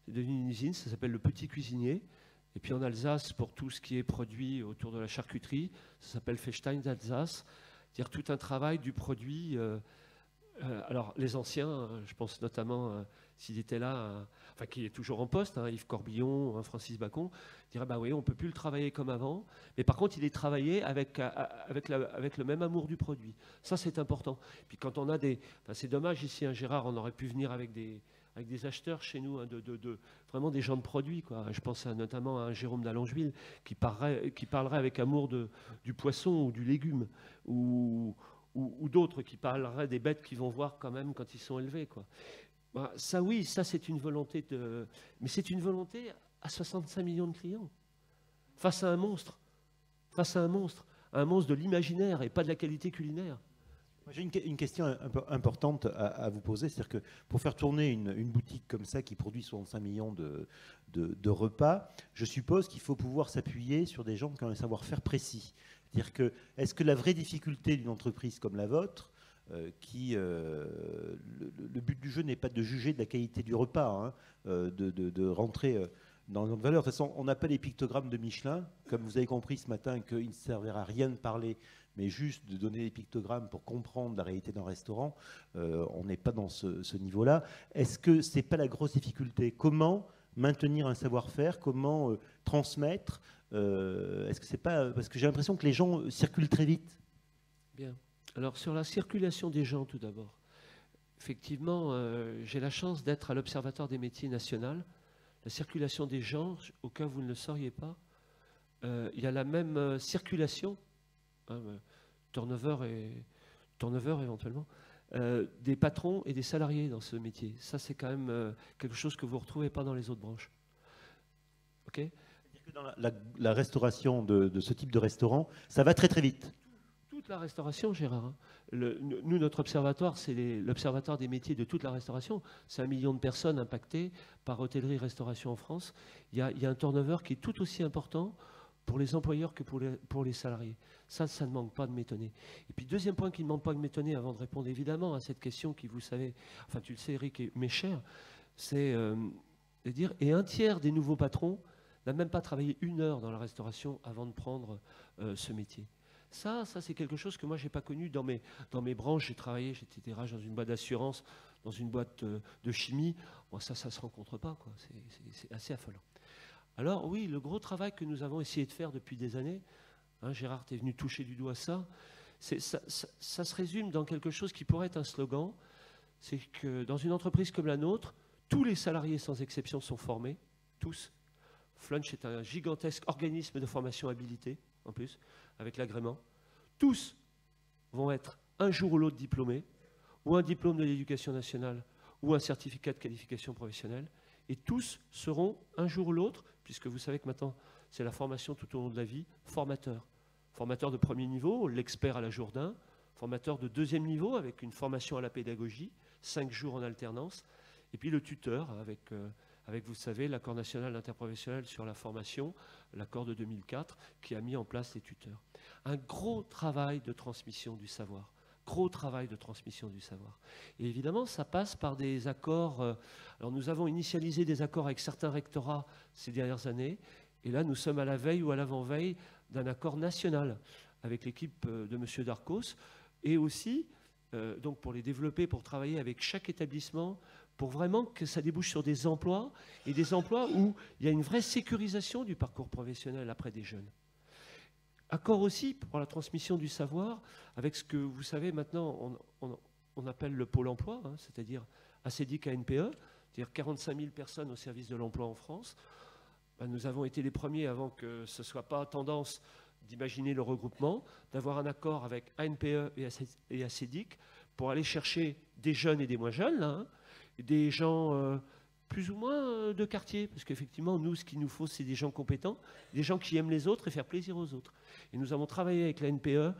C'est devenu une usine, ça s'appelle le Petit Cuisinier. Et puis en Alsace, pour tout ce qui est produit autour de la charcuterie, ça s'appelle Fechstein d'Alsace. C'est-à-dire tout un travail du produit. Alors les anciens, je pense notamment, s'il était là, enfin qui est toujours en poste, hein, Yves Corbillon, hein, Francis Bacon, dirait bah oui, on ne peut plus le travailler comme avant, mais par contre il est travaillé avec le même amour du produit. Ça c'est important. Puis quand on a c'est dommage ici, hein, Gérard, on aurait pu venir avec des acheteurs chez nous, hein, vraiment des gens de produits, quoi. Je pense notamment à un Jérôme d'Allongeville qui parlerait avec amour du poisson ou du légume, ou d'autres qui parleraient des bêtes qu'ils vont voir quand même quand ils sont élevés, quoi. Bah, ça oui, ça c'est une volonté mais c'est une volonté à 65 millions de clients, face à un monstre de l'imaginaire et pas de la qualité culinaire. J'ai une question importante à vous poser, c'est-à-dire que pour faire tourner une boutique comme ça qui produit 65 millions de repas, je suppose qu'il faut pouvoir s'appuyer sur des gens qui ont un savoir-faire précis. C'est-à-dire que, est-ce que la vraie difficulté d'une entreprise comme la vôtre, le but du jeu n'est pas de juger de la qualité du repas, hein, de rentrer dans notre valeur. De toute façon, on n'a pas les pictogrammes de Michelin, comme vous avez compris ce matin qu'il ne servira à rien de parler, mais juste de donner des pictogrammes pour comprendre la réalité d'un restaurant. On n'est pas dans ce niveau-là. Est-ce que ce n'est pas la grosse difficulté? Comment maintenir un savoir-faire? Comment transmettre? Est-ce que c'est pas... Parce que j'ai l'impression que les gens circulent très vite. Bien. Alors sur la circulation des gens, tout d'abord. Effectivement, j'ai la chance d'être à l'Observatoire des métiers national. La circulation des gens, au cas où vous ne le sauriez pas, il y a la même circulation, hein, turnover éventuellement, des patrons et des salariés dans ce métier. Ça, c'est quand même quelque chose que vous ne retrouvez pas dans les autres branches. Ok ? C'est-à-dire que dans la restauration de ce type de restaurant, ça va très très vite. Tout toute la restauration, Gérard. Hein. Nous, notre observatoire, c'est l'observatoire des métiers de toute la restauration. C'est 1 million de personnes impactées par hôtellerie-restauration en France. Il y a un turnover qui est tout aussi important pour les employeurs que pour les salariés. Ça ne manque pas de m'étonner. Et puis, deuxième point qui ne manque pas de m'étonner, avant de répondre évidemment à cette question qui, vous savez, enfin tu le sais Eric, m'est chère, c'est de dire, et un tiers des nouveaux patrons n'a même pas travaillé 1 heure dans la restauration avant de prendre ce métier. Ça c'est quelque chose que moi, je n'ai pas connu dans mes branches. J'ai travaillé, j'étais DRH dans une boîte d'assurance, dans une boîte de chimie. Bon, ça ne se rencontre pas, quoi. C'est assez affolant. Alors oui, le gros travail que nous avons essayé de faire depuis des années, hein, Gérard, tu es venu toucher du doigt ça se résume dans quelque chose qui pourrait être un slogan, c'est que dans une entreprise comme la nôtre, tous les salariés sans exception sont formés, tous. Flunch est un gigantesque organisme de formation habilité, en plus, avec l'agrément. Tous vont être un jour ou l'autre diplômés, ou un diplôme de l'éducation nationale, ou un certificat de qualification professionnelle, et tous seront un jour ou l'autre, puisque vous savez que maintenant c'est la formation tout au long de la vie, formateurs. Formateurs de premier niveau, l'expert à la Jourdain, formateur de deuxième niveau avec une formation à la pédagogie, 5 jours en alternance, et puis le tuteur avec vous savez, l'accord national interprofessionnel sur la formation, l'accord de 2004, qui a mis en place les tuteurs. Un gros travail de transmission du savoir. Gros travail de transmission du savoir. Et évidemment, ça passe par des accords. Alors nous avons initialisé des accords avec certains rectorats ces dernières années, et là nous sommes à la veille ou à l'avant-veille d'un accord national avec l'équipe de M. Darcos, et aussi, donc pour les développer, pour travailler avec chaque établissement, pour vraiment que ça débouche sur des emplois, et des emplois où il y a une vraie sécurisation du parcours professionnel après des jeunes. Accord aussi pour la transmission du savoir, avec ce que vous savez maintenant, on appelle le pôle emploi, hein, c'est-à-dire ACDIC ANPE, c'est-à-dire 45 000 personnes au service de l'emploi en France. Ben, nous avons été les premiers, avant que ce ne soit pas tendance d'imaginer le regroupement, d'avoir un accord avec ANPE et ACDIC pour aller chercher des jeunes et des moins jeunes, là, hein, des gens plus ou moins de quartier, parce qu'effectivement, nous, ce qu'il nous faut, c'est des gens compétents, des gens qui aiment les autres et faire plaisir aux autres. Et nous avons travaillé avec la NPE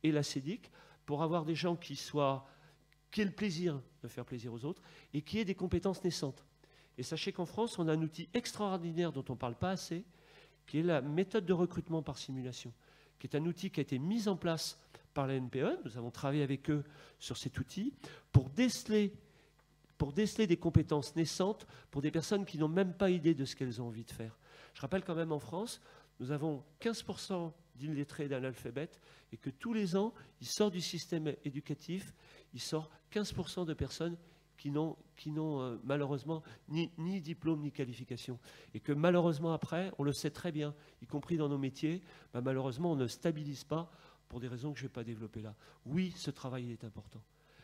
et la CEDIC pour avoir des gens qui aient le plaisir de faire plaisir aux autres et qui aient des compétences naissantes. Et sachez qu'en France, on a un outil extraordinaire dont on ne parle pas assez, qui est la méthode de recrutement par simulation, qui est un outil qui a été mis en place par la NPE. Nous avons travaillé avec eux sur cet outil pour déceler des compétences naissantes pour des personnes qui n'ont même pas idée de ce qu'elles ont envie de faire. Je rappelle quand même en France, nous avons 15% d'illettrés et d'analphabètes et que tous les ans, il sort du système éducatif, il sort 15% de personnes qui n'ont malheureusement ni diplôme ni qualification. Et que malheureusement après, on le sait très bien, y compris dans nos métiers, malheureusement on ne stabilise pas pour des raisons que je ne vais pas développer là. Oui, ce travail est important.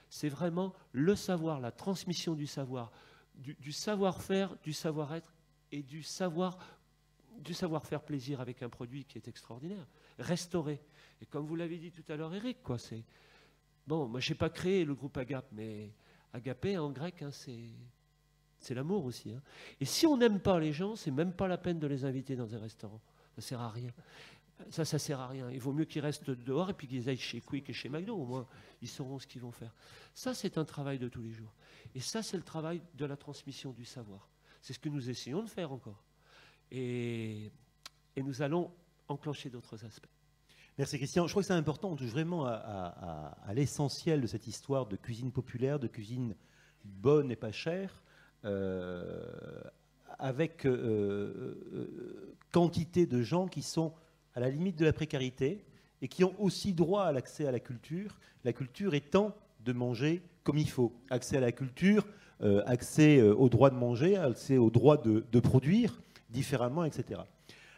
C'est vraiment le savoir, la transmission du savoir, du savoir-faire, du savoir-être et du savoir-faire plaisir avec un produit qui est extraordinaire. Restaurer. Et comme vous l'avez dit tout à l'heure, Eric, quoi, c'est... Bon, moi, je n'ai pas créé le groupe Agape, mais agapé, en grec, hein, c'est l'amour aussi. Hein. Et si on n'aime pas les gens, c'est même pas la peine de les inviter dans un restaurant. Ça ne sert à rien. Ça ne sert à rien. Il vaut mieux qu'ils restent dehors et puis qu'ils aillent chez Quick et chez McDo. Au moins, ils sauront ce qu'ils vont faire. Ça, c'est un travail de tous les jours. Et ça, c'est le travail de la transmission du savoir. C'est ce que nous essayons de faire encore. Et nous allons enclencher d'autres aspects. Merci Christian. Je crois que c'est important, on touche vraiment à l'essentiel de cette histoire de cuisine populaire, de cuisine bonne et pas chère, avec quantité de gens qui sont à la limite de la précarité et qui ont aussi droit à l'accès à la culture étant de manger comme il faut. Accès à la culture, accès au droit de manger, accès au droit de produire différemment, etc.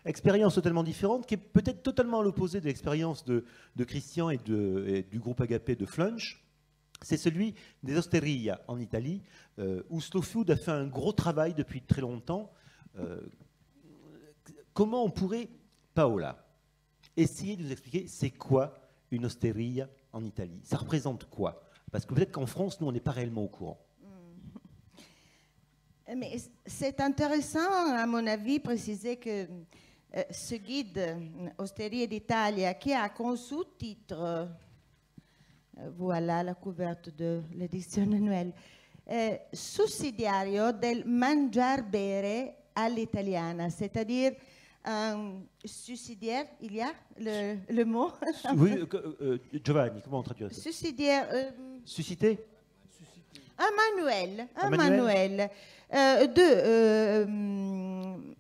Expérience totalement différente, qui est peut-être totalement à l'opposé de l'expérience de Christian et du groupe Agapé de Flunch. C'est celui des osteria en Italie, où Slow Food a fait un gros travail depuis très longtemps. Comment on pourrait, Paola, essayer de nous expliquer c'est quoi une osteria en Italie? Ça représente quoi? Parce que peut-être qu'en France, nous, on n'est pas réellement au courant. Mais c'est intéressant, à mon avis, préciser que ce guide Osterie d'Italia, qui a comme sous-titre Voilà la couverture de l'édition annuelle. Sussidiario del mangiar bere all'italiana, c'est-à-dire suicidaire, il y a le mot. Oui, Giovanni, comment on traduit ça? Suicidaire. Susciter? Un manuel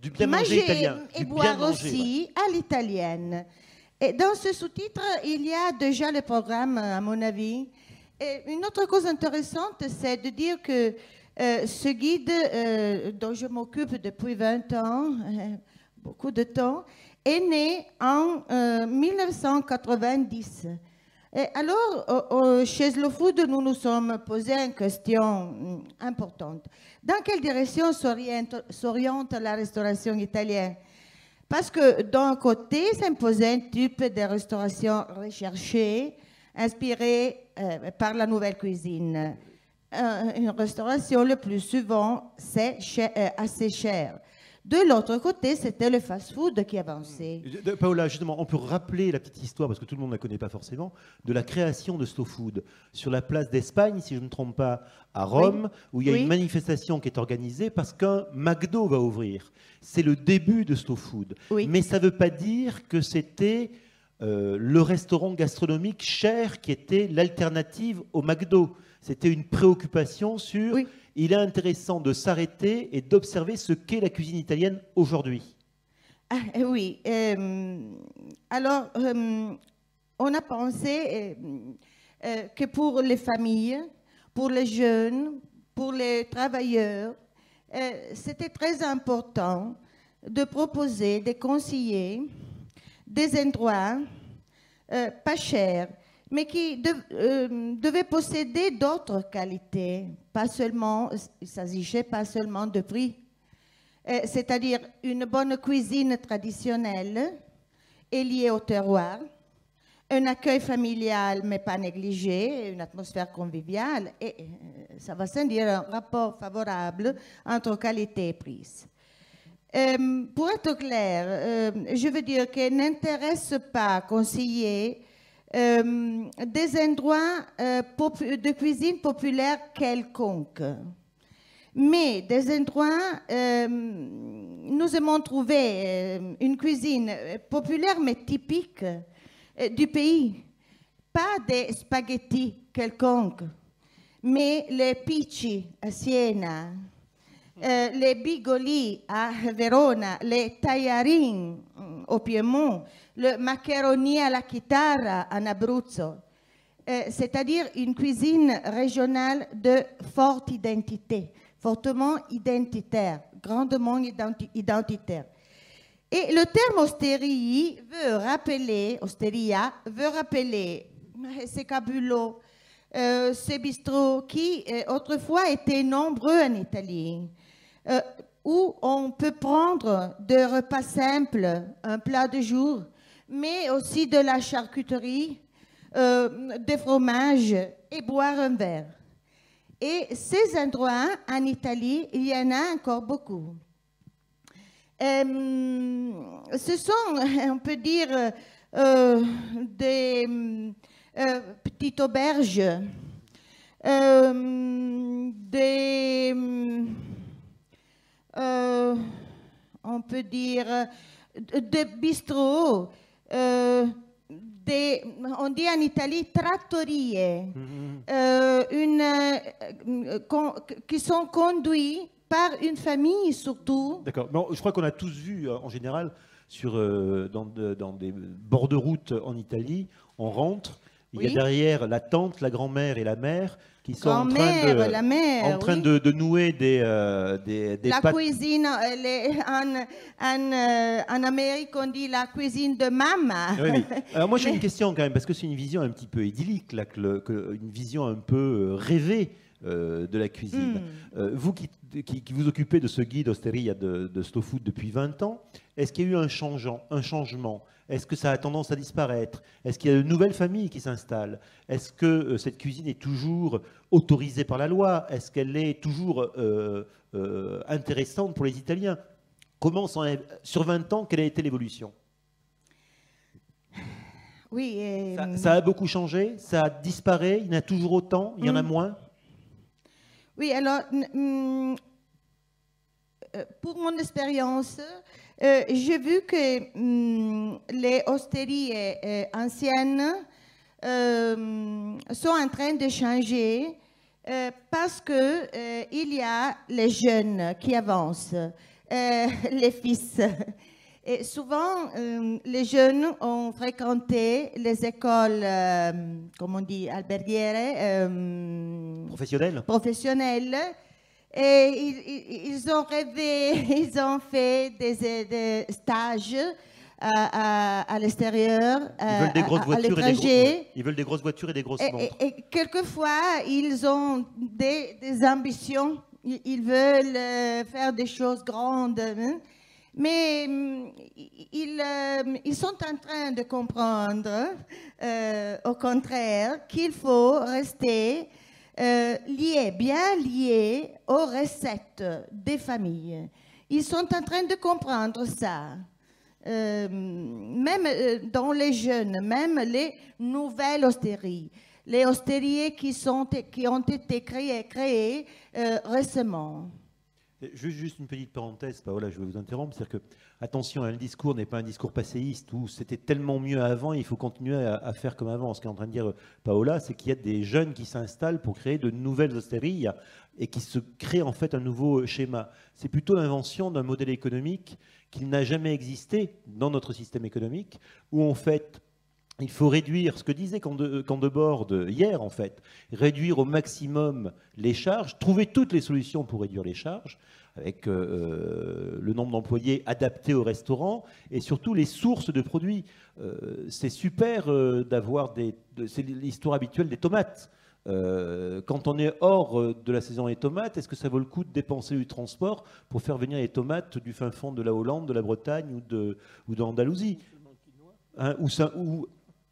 Du bien manger italien. Et Du boire bien manger, aussi à l'italienne. Et dans ce sous-titre, il y a déjà le programme, à mon avis. Et une autre chose intéressante, c'est de dire que ce guide, dont je m'occupe depuis 20 ans, beaucoup de temps, est né en 1990. Et alors, chez Slow Food, nous nous sommes posé une question importante. Dans quelle direction s'oriente la restauration italienne? Parce que d'un côté, s'imposait un type de restauration recherchée, inspirée par la nouvelle cuisine. Une restauration, le plus souvent, c'est assez chère. De l'autre côté, c'était le fast-food qui avançait. Paola, justement, on peut rappeler la petite histoire, parce que tout le monde ne la connaît pas forcément, de la création de Slow Food sur la place d'Espagne, si je ne me trompe pas, à Rome, où il y a une manifestation qui est organisée parce qu'un McDo va ouvrir. C'est le début de Slow Food. Mais ça ne veut pas dire que c'était le restaurant gastronomique cher qui était l'alternative au McDo. C'était une préoccupation sur... Il est intéressant de s'arrêter et d'observer ce qu'est la cuisine italienne aujourd'hui. Oui. Alors, on a pensé que pour les familles, pour les jeunes, pour les travailleurs, c'était très important de proposer, de conseiller des endroits pas chers, mais qui devaient posséder d'autres qualités. Pas seulement, il ne s'agissait pas seulement de prix, c'est-à-dire une bonne cuisine traditionnelle et liée au terroir, un accueil familial mais pas négligé, une atmosphère conviviale, et ça va sans dire un rapport favorable entre qualité et prix. Pour être clair, je veux dire qu'il n'intéresse pas conseiller des endroits de cuisine populaire quelconque. Mais des endroits, nous aimons trouver une cuisine populaire mais typique du pays. Pas des spaghettis quelconques, mais les picci à Siena, les bigoli à Verona, les tagliarini au Piémont, le macaroni à la chitarra en Abruzzo, c'est-à-dire une cuisine régionale de forte identité, fortement identitaire, grandement identitaire. Et le terme osteria veut rappeler ces cabulots, ces bistrots qui autrefois étaient nombreux en Italie, où on peut prendre des repas simples, un plat de jour, mais aussi de la charcuterie, des fromages et boire un verre. Et ces endroits en Italie, il y en a encore beaucoup. Ce sont, on peut dire, des petites auberges, on peut dire des bistrots, on dit en Italie trattorie, qui sont conduits par une famille surtout. D'accord. Bon, je crois qu'on a tous vu en général dans des bords de route en Italie, on rentre, il y a derrière la tante, la grand-mère et la mère qui sont en train de nouer des la pâtes. Cuisine, en Amérique, on dit la cuisine de maman. Oui. Alors moi j'ai une question quand même, parce que c'est une vision un petit peu idyllique, là, une vision un peu rêvée de la cuisine. Vous qui vous occupez de ce guide Osteria de Slow Food depuis 20 ans, est-ce qu'il y a eu un changement? Est-ce que ça a tendance à disparaître? Est-ce qu'il y a de nouvelles familles qui s'installent? Est-ce que cette cuisine est toujours autorisée par la loi? Est-ce qu'elle est toujours intéressante pour les Italiens? Sur 20 ans, quelle a été l'évolution? Oui. Ça a beaucoup changé, ça a disparu, il y en a toujours autant, il y en a moins. Oui, alors, pour mon expérience, j'ai vu que les hosteries anciennes sont en train de changer parce que il y a les jeunes qui avancent, les fils. Et souvent, les jeunes ont fréquenté les écoles, comment on dit, alberghiere, professionnelles. Et ils ont rêvé, ils ont fait des stages à l'extérieur, Ils veulent des grosses voitures ils veulent des grosses voitures et des grosses montres. Et quelquefois, ils ont des ambitions. Ils veulent faire des choses grandes. Hein. Mais ils sont en train de comprendre, au contraire, qu'il faut rester bien liés aux recettes des familles. Ils sont en train de comprendre ça. Même dans les jeunes, même les nouvelles hosteries, les hosteries qui ont été créées récemment. Juste une petite parenthèse, Paola, je vais vous interrompre. C'est-à-dire que, attention, le discours n'est pas un discours passéiste où c'était tellement mieux avant, il faut continuer à faire comme avant. Ce qu'est en train de dire Paola, c'est qu'il y a des jeunes qui s'installent pour créer de nouvelles hosteries et qui se créent en fait un nouveau schéma. C'est plutôt l'invention d'un modèle économique qui n'a jamais existé dans notre système économique, où en fait, il faut réduire, ce que disait Candebord hier en fait, réduire au maximum les charges, trouver toutes les solutions pour réduire les charges, avec le nombre d'employés adapté au restaurant, et surtout les sources de produits. C'est super d'avoir c'est l'histoire habituelle des tomates. Quand on est hors de la saison des tomates, est-ce que ça vaut le coup de dépenser du transport pour faire venir les tomates du fin fond de la Hollande, de la Bretagne ou d'Andalousie, hein,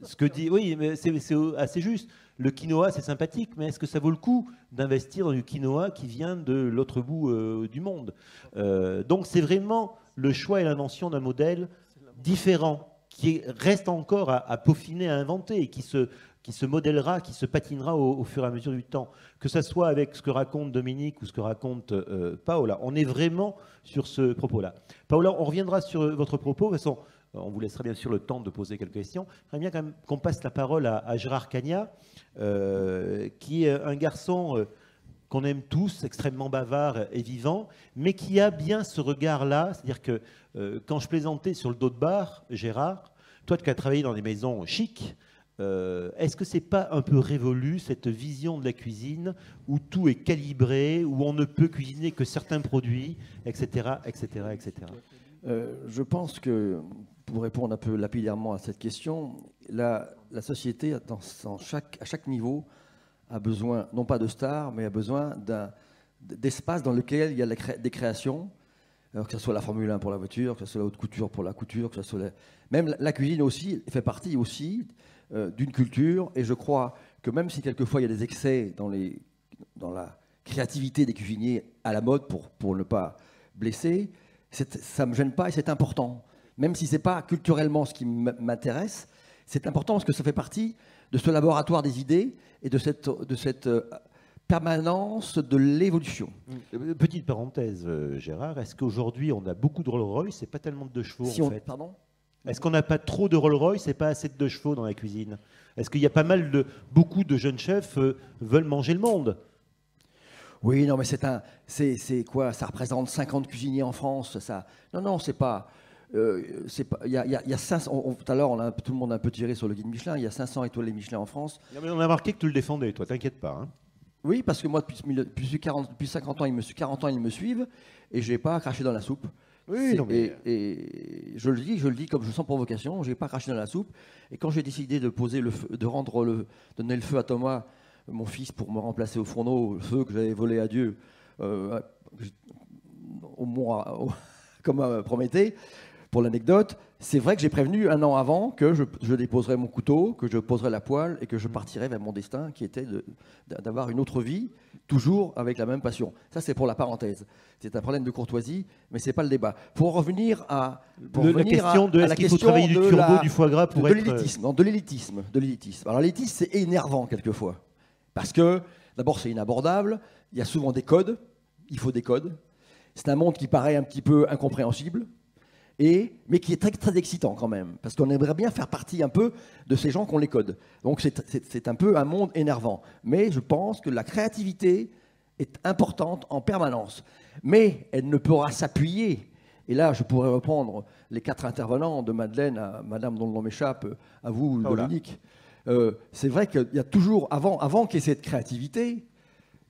ce que dit, oui, mais c'est assez juste. Le quinoa, c'est sympathique, mais est-ce que ça vaut le coup d'investir dans du quinoa qui vient de l'autre bout du monde? Donc c'est vraiment le choix et l'invention d'un modèle différent qui reste encore à peaufiner, à inventer et qui se modèlera, qui se patinera au fur et à mesure du temps. Que ce soit avec ce que raconte Dominique ou ce que raconte Paola. On est vraiment sur ce propos-là. Paola, on reviendra sur votre propos. De toute façon, on vous laissera bien sûr le temps de poser quelques questions. J'aimerais bien quand même qu'on passe la parole à Gérard Cagnat, qui est un garçon qu'on aime tous, extrêmement bavard et vivant, mais qui a bien ce regard-là. C'est-à-dire que quand je plaisantais sur le dos de bar, Gérard, toi qui as travaillé dans des maisons chics, est-ce que c'est pas un peu révolu cette vision de la cuisine où tout est calibré, où on ne peut cuisiner que certains produits, etc., etc., etc. Je pense que, pour répondre un peu lapidairement à cette question, la société, à chaque niveau, a besoin, non pas de stars, mais a besoin d'espace dans lequel il y a des créations, alors que ce soit la Formule 1 pour la voiture, que ce soit la haute couture pour la couture, que ce soit même la cuisine aussi, fait partie aussi d'une culture. Et je crois que même si quelquefois il y a des excès dans la créativité des cuisiniers à la mode, pour ne pas blesser, ça ne me gêne pas et c'est important. Même si ce n'est pas culturellement ce qui m'intéresse, c'est important parce que ça fait partie de ce laboratoire des idées et de cette permanence de l'évolution. Petite parenthèse, Gérard, est-ce qu'aujourd'hui on a beaucoup de Rolls-Royce et pas tellement de deux chevaux en fait? Pardon? Est-ce qu'on n'a pas trop de Rolls-Royce et pas assez de deux chevaux dans la cuisine? Est-ce qu'il y a beaucoup de jeunes chefs veulent manger le monde? Oui, non, mais c'est quoi? Ça représente 50 cuisiniers en France, ça. Non, c'est pas. Il y a 500. Tout à l'heure, tout le monde a un peu tiré sur le guide Michelin. Il y a 500 étoiles Michelin en France. Non, mais on a remarqué que tu le défendais, toi. T'inquiète pas. Hein. Oui, parce que moi, depuis 40 ans, ils me suivent et je n'ai pas craché dans la soupe. Oui, non, mais... et je le dis comme je sens provocation. Je n'ai pas craché dans la soupe. Et quand j'ai décidé de poser donner le feu à Thomas, mon fils, pour me remplacer au fourneau, le feu que j'avais volé à Dieu, au mont, comme Prométhée, pour l'anecdote, c'est vrai que j'ai prévenu un an avant que je déposerais mon couteau, que je poserais la poêle et que je partirais vers mon destin qui était d'avoir une autre vie, toujours avec la même passion. Ça, c'est pour la parenthèse. C'est un problème de courtoisie, mais ce n'est pas le débat. Pour revenir à la question de est-ce qu'il faut travailler du turbo, du foie gras pour être... De l'élitisme. Alors l'élitisme, c'est énervant quelquefois. Parce que, d'abord, c'est inabordable. Il y a souvent des codes. Il faut des codes. C'est un monde qui paraît un petit peu incompréhensible, mais qui est très, très excitant quand même, parce qu'on aimerait bien faire partie un peu de ces gens qui ont les codes. Donc c'est un peu un monde énervant. Mais je pense que la créativité est importante en permanence. Mais elle ne pourra s'appuyer, et là je pourrais reprendre les 4 intervenants, de Madeleine à Madame dont le nom m'échappe, à vous, Dominique. C'est vrai qu'il y a toujours, avant qu'il y ait cette créativité,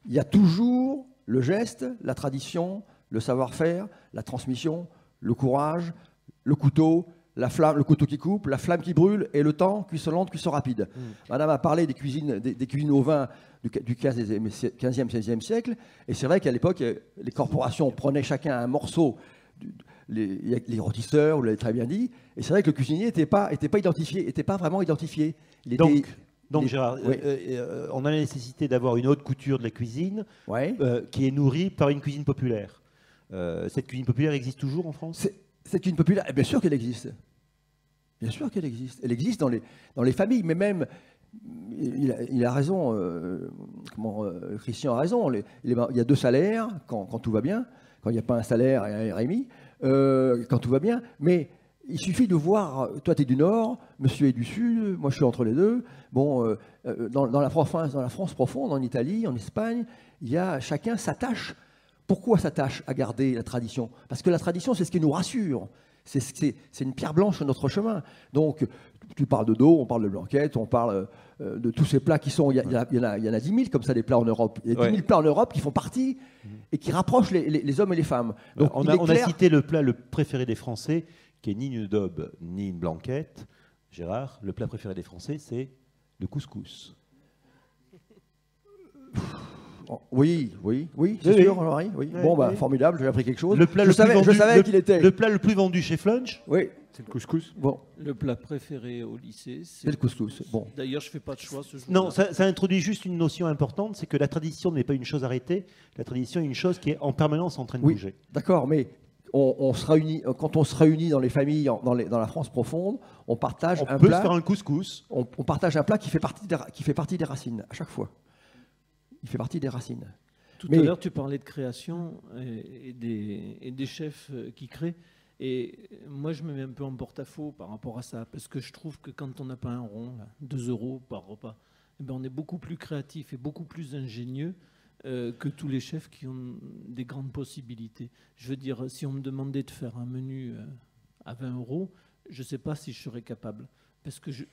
il y a toujours le geste, la tradition, le savoir-faire, la transmission, le courage, le couteau, la flamme, le couteau qui coupe, la flamme qui brûle et le temps, cuisson lente, cuisson rapide. Madame a parlé des cuisines au vin du 15e, 16e siècle, et c'est vrai qu'à l'époque, les corporations prenaient chacun un morceau, les rôtisseurs, vous l'avez très bien dit, et c'est vrai que le cuisinier n'était pas identifié, n'était pas vraiment identifié. Donc Gérard, oui. On a la nécessité d'avoir une haute couture de la cuisine qui est nourrie par une cuisine populaire. Cette cuisine populaire existe toujours en France ? Cette cuisine populaire, bien sûr qu'elle existe. Bien sûr qu'elle existe. Elle existe dans les familles, mais même, il a raison, Christian a raison, il y a 2 salaires quand tout va bien, quand il n'y a pas un salaire et un RMI, quand tout va bien, mais il suffit de voir, toi tu es du Nord, monsieur est du Sud, moi je suis entre les deux. Bon, dans la France profonde, en Italie, en Espagne, chacun s'attache. Pourquoi s'attache à garder la tradition? Parce que la tradition, c'est ce qui nous rassure. C'est une pierre blanche sur notre chemin. Donc, tu parles de dos, on parle de blanquette, on parle de tous ces plats qui sont... Il y en a 10 000 comme ça, des plats en Europe. Il y a 10 000 plats en Europe qui font partie et qui rapprochent les hommes et les femmes. Donc, on a cité le plat le préféré des Français, qui est ni une daube, ni une blanquette. Gérard, le plat préféré des Français, c'est le couscous. Oui, c'est sûr, Henri. Oui. Bon, formidable, j'ai appris quelque chose. Je savais qu'il était. Le plat le plus vendu chez Flunch, oui, c'est le couscous. Bon. Le plat préféré au lycée, c'est le couscous. Bon. D'ailleurs, je ne fais pas de choix ce jour-là. Non, ça introduit juste une notion importante, c'est que la tradition n'est pas une chose arrêtée. La tradition est une chose qui est en permanence en train de bouger. D'accord, mais on se réunit, quand on se réunit dans les familles, dans la France profonde, on partage un plat. On peut se faire un couscous. On partage un plat qui fait partie des racines, à chaque fois. Il fait partie des racines. Tout à l'heure, tu parlais de création et des chefs qui créent. Et moi, je me mets un peu en porte-à-faux par rapport à ça, parce que je trouve que quand on n'a pas un rond, là, 2 € par repas, eh bien, on est beaucoup plus créatif et beaucoup plus ingénieux que tous les chefs qui ont des grandes possibilités. Je veux dire, si on me demandait de faire un menu à 20 €, je ne sais pas si je serais capable. Parce que je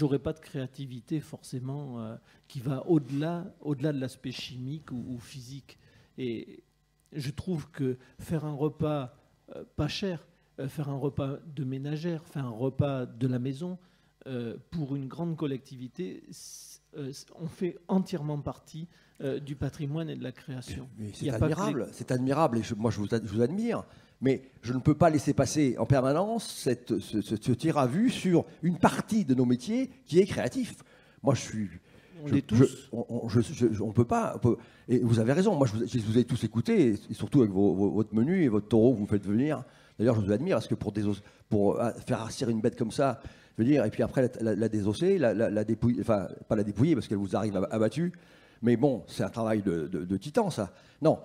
n'aurai pas de créativité forcément qui va au-delà de l'aspect chimique ou physique. Et je trouve que faire un repas pas cher, faire un repas de ménagère, faire un repas de la maison, pour une grande collectivité, on fait entièrement partie du patrimoine et de la création. Mais c'est admirable, et moi je vous admire. Mais je ne peux pas laisser passer en permanence ce tir à vue sur une partie de nos métiers qui est créatif. Moi, on peut pas. Et vous avez raison. Moi, je vous ai tous écoutés, et surtout avec votre menu et votre taureau que vous faites venir. D'ailleurs, je vous admire parce que pour faire assir une bête comme ça, je veux dire, et puis après la désosser, la dépouiller, enfin pas la dépouiller parce qu'elle vous arrive abattue. Mais bon, c'est un travail de titan, ça. Non.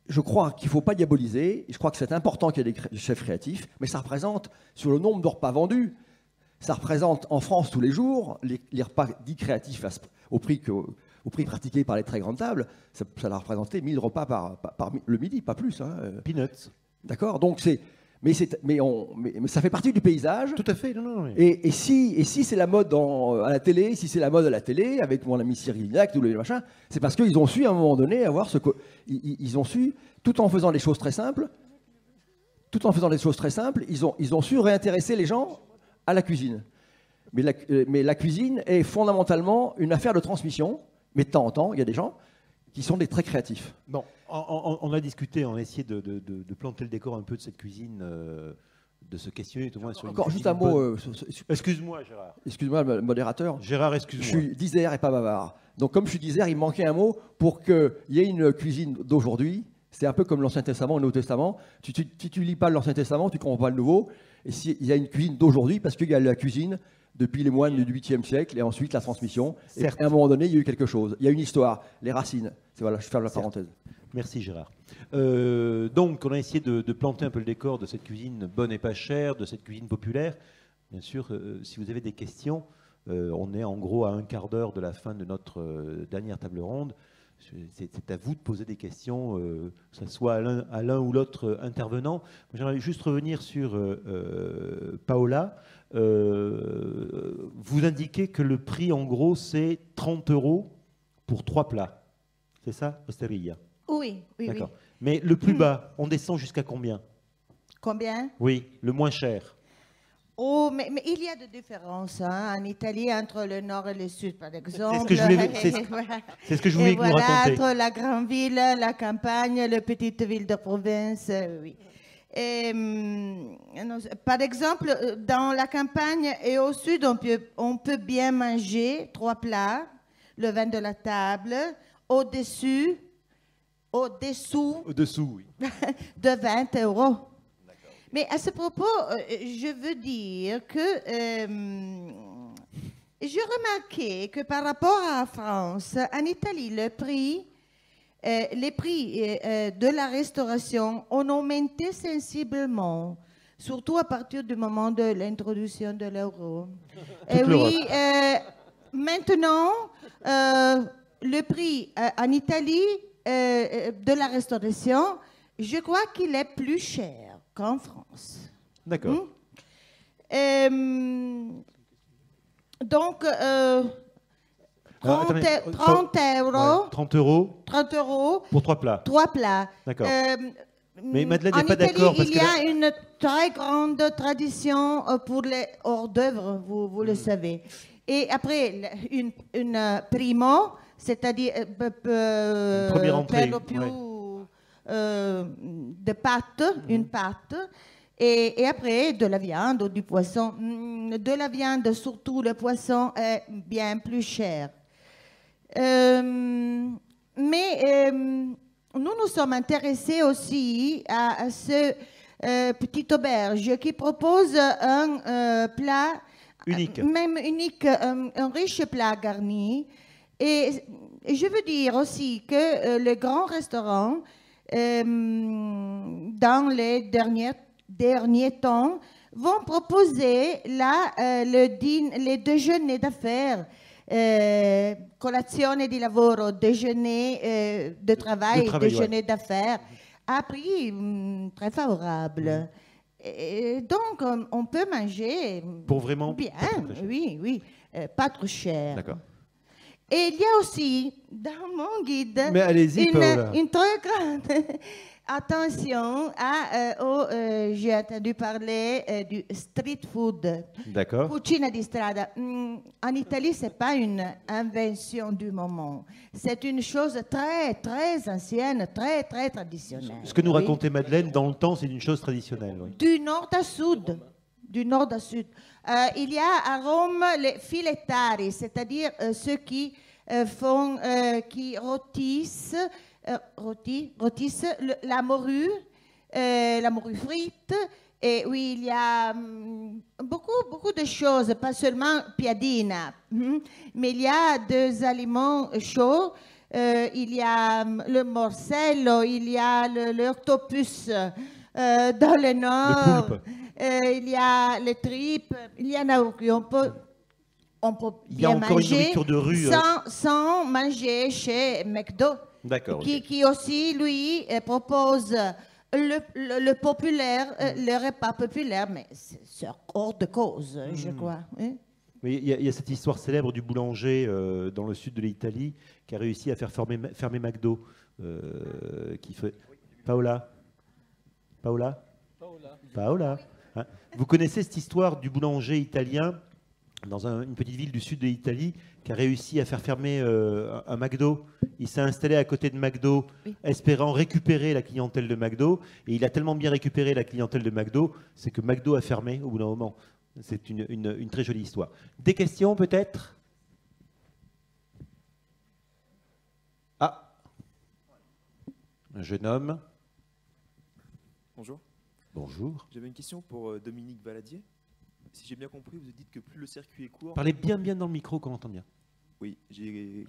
Je crois qu'il ne faut pas diaboliser, je crois que c'est important qu'il y ait des chefs créatifs, mais ça représente, sur le nombre de repas vendus, ça représente en France tous les jours, les repas dits créatifs au prix pratiqué par les très grandes tables, ça a représenté 1000 repas par le midi, pas plus. Peanuts. D'accord, donc mais ça fait partie du paysage. Tout à fait. Non. Et si c'est la mode à la télé, si c'est la mode à la télé, avec mon ami Cyril Lignac, tous les machins, c'est parce qu'ils ont su à un moment donné avoir ils ont su, tout en faisant des choses très simples, ils ont su réintéresser les gens à la cuisine. Mais la cuisine est fondamentalement une affaire de transmission. Mais de temps en temps, il y a des gens qui sont des très créatifs. Bon, on a discuté, on a essayé de planter le décor un peu de cette cuisine de se questionner tout au moins sur une Encore juste cuisine un mot. bonne. Excuse-moi, Gérard. Excuse-moi, le modérateur. Gérard, Je excuse-moi. suis d'Isère et pas bavard. Donc, comme je suis d'Isère, il me manquait un mot pour qu'il y ait une cuisine d'aujourd'hui. C'est un peu comme l'Ancien Testament et le Nouveau Testament. Si tu lis pas l'Ancien Testament, tu ne comprends pas le Nouveau. Et s'il y a une cuisine d'aujourd'hui, parce qu'il y a la cuisine depuis les moines du 8e siècle et ensuite la transmission. Et Certes. à un moment donné, il y a eu quelque chose. Il y a une histoire, les racines. C'est voilà, je ferme la Certes. parenthèse. Merci Gérard. Donc, on a essayé de planter un peu le décor de cette cuisine bonne et pas chère, de cette cuisine populaire. Bien sûr, si vous avez des questions, on est en gros à un quart d'heure de la fin de notre dernière table ronde. C'est à vous de poser des questions, que ce soit à l'un ou l'autre intervenant. J'aimerais juste revenir sur Paola. Vous indiquez que le prix, en gros, c'est 30 € pour 3 plats. C'est ça, Osteria? Oui, oui, oui. D'accord. Mais le plus bas, on descend jusqu'à combien? Combien? Oui, le moins cher. Oh, mais il y a des différences hein, en Italie entre le nord et le sud, par exemple. C'est ce que je voulais, Voilà. c'est ce que je voulais Et que vous voilà, racontiez. entre la grande ville, la campagne, les petites villes de province, oui. Et, non, par exemple, dans la campagne et au sud, on peut bien manger 3 plats, le vin de la table, au-dessous Au-dessous, oui. de 20 €. Mais à ce propos, je veux dire que j'ai remarqué que par rapport à la France, en Italie, les prix de la restauration ont augmenté sensiblement, surtout à partir du moment de l'introduction de l'euro. Et oui, maintenant, le prix en Italie de la restauration, je crois qu'il est plus cher qu'en France. D'accord. Donc, 30 attendez, 30 €, Ouais, 30 € 30 € pour 3 plats. 3 plats. D'accord. Mais Madeleine n'est en pas Italie, d'accord parce il y a une très grande tradition pour les hors d'œuvre, vous le savez. Et après, une primo, c'est-à-dire première entrée, per lo più, ouais. de pâte, une pâte. Et après, de la viande ou du poisson. De la viande, surtout le poisson, est bien plus cher. Mais nous sommes intéressés aussi à ce petit auberge qui propose un plat Unique. même unique, un riche plat garni. Et je veux dire aussi que les grands restaurants, dans les derniers temps, vont proposer là les déjeuners d'affaires, colazione di lavoro, déjeuner de travail, déjeuner d'affaires, à prix très favorable. Et donc, on peut manger Pour vraiment bien, pas trop cher. oui, pas trop cher. D'accord. Et il y a aussi, dans mon guide, Mais allez-y, Paola. une très grande attention j'ai entendu parler du street food. D'accord. Cucina di strada. En Italie, ce n'est pas une invention du moment. C'est une chose très, très ancienne, très, très traditionnelle. Ce que nous Oui. racontait Madeleine, dans le temps, c'est une chose traditionnelle. Oui. Du nord à sud. Du nord à sud. Il y a à Rome les filettari, c'est-à-dire ceux qui rôtissent la morue frite. Et oui, il y a beaucoup de choses, pas seulement piadina, mais il y a des aliments chauds. Il y a le morcello, il y a l'octopus dans le nord. Le poulpe. Il y a les tripes, il y en a aussi. On peut Il y a bien encore une manger nourriture de rue. sans manger chez McDo, D'accord. ok. qui aussi, lui, propose le populaire, le repas populaire, mais c'est hors de cause, je crois. Hein. Mais il y a cette histoire célèbre du boulanger dans le sud de l'Italie qui a réussi à faire fermer McDo. Qui fait... Paola. Hein. Vous connaissez cette histoire du boulanger italien dans une petite ville du sud de l'Italie qui a réussi à faire fermer un McDo. Il s'est installé à côté de McDo, Oui. espérant récupérer la clientèle de McDo. Et il a tellement bien récupéré la clientèle de McDo, c'est que McDo a fermé au bout d'un moment. C'est une très jolie histoire. Des questions peut-être? Ah, un jeune homme. Bonjour. Bonjour. J'avais une question pour Dominique Valadier. Si j'ai bien compris, vous dites que plus le circuit est court... Parlez bien dans le micro qu'on entend bien. Oui, il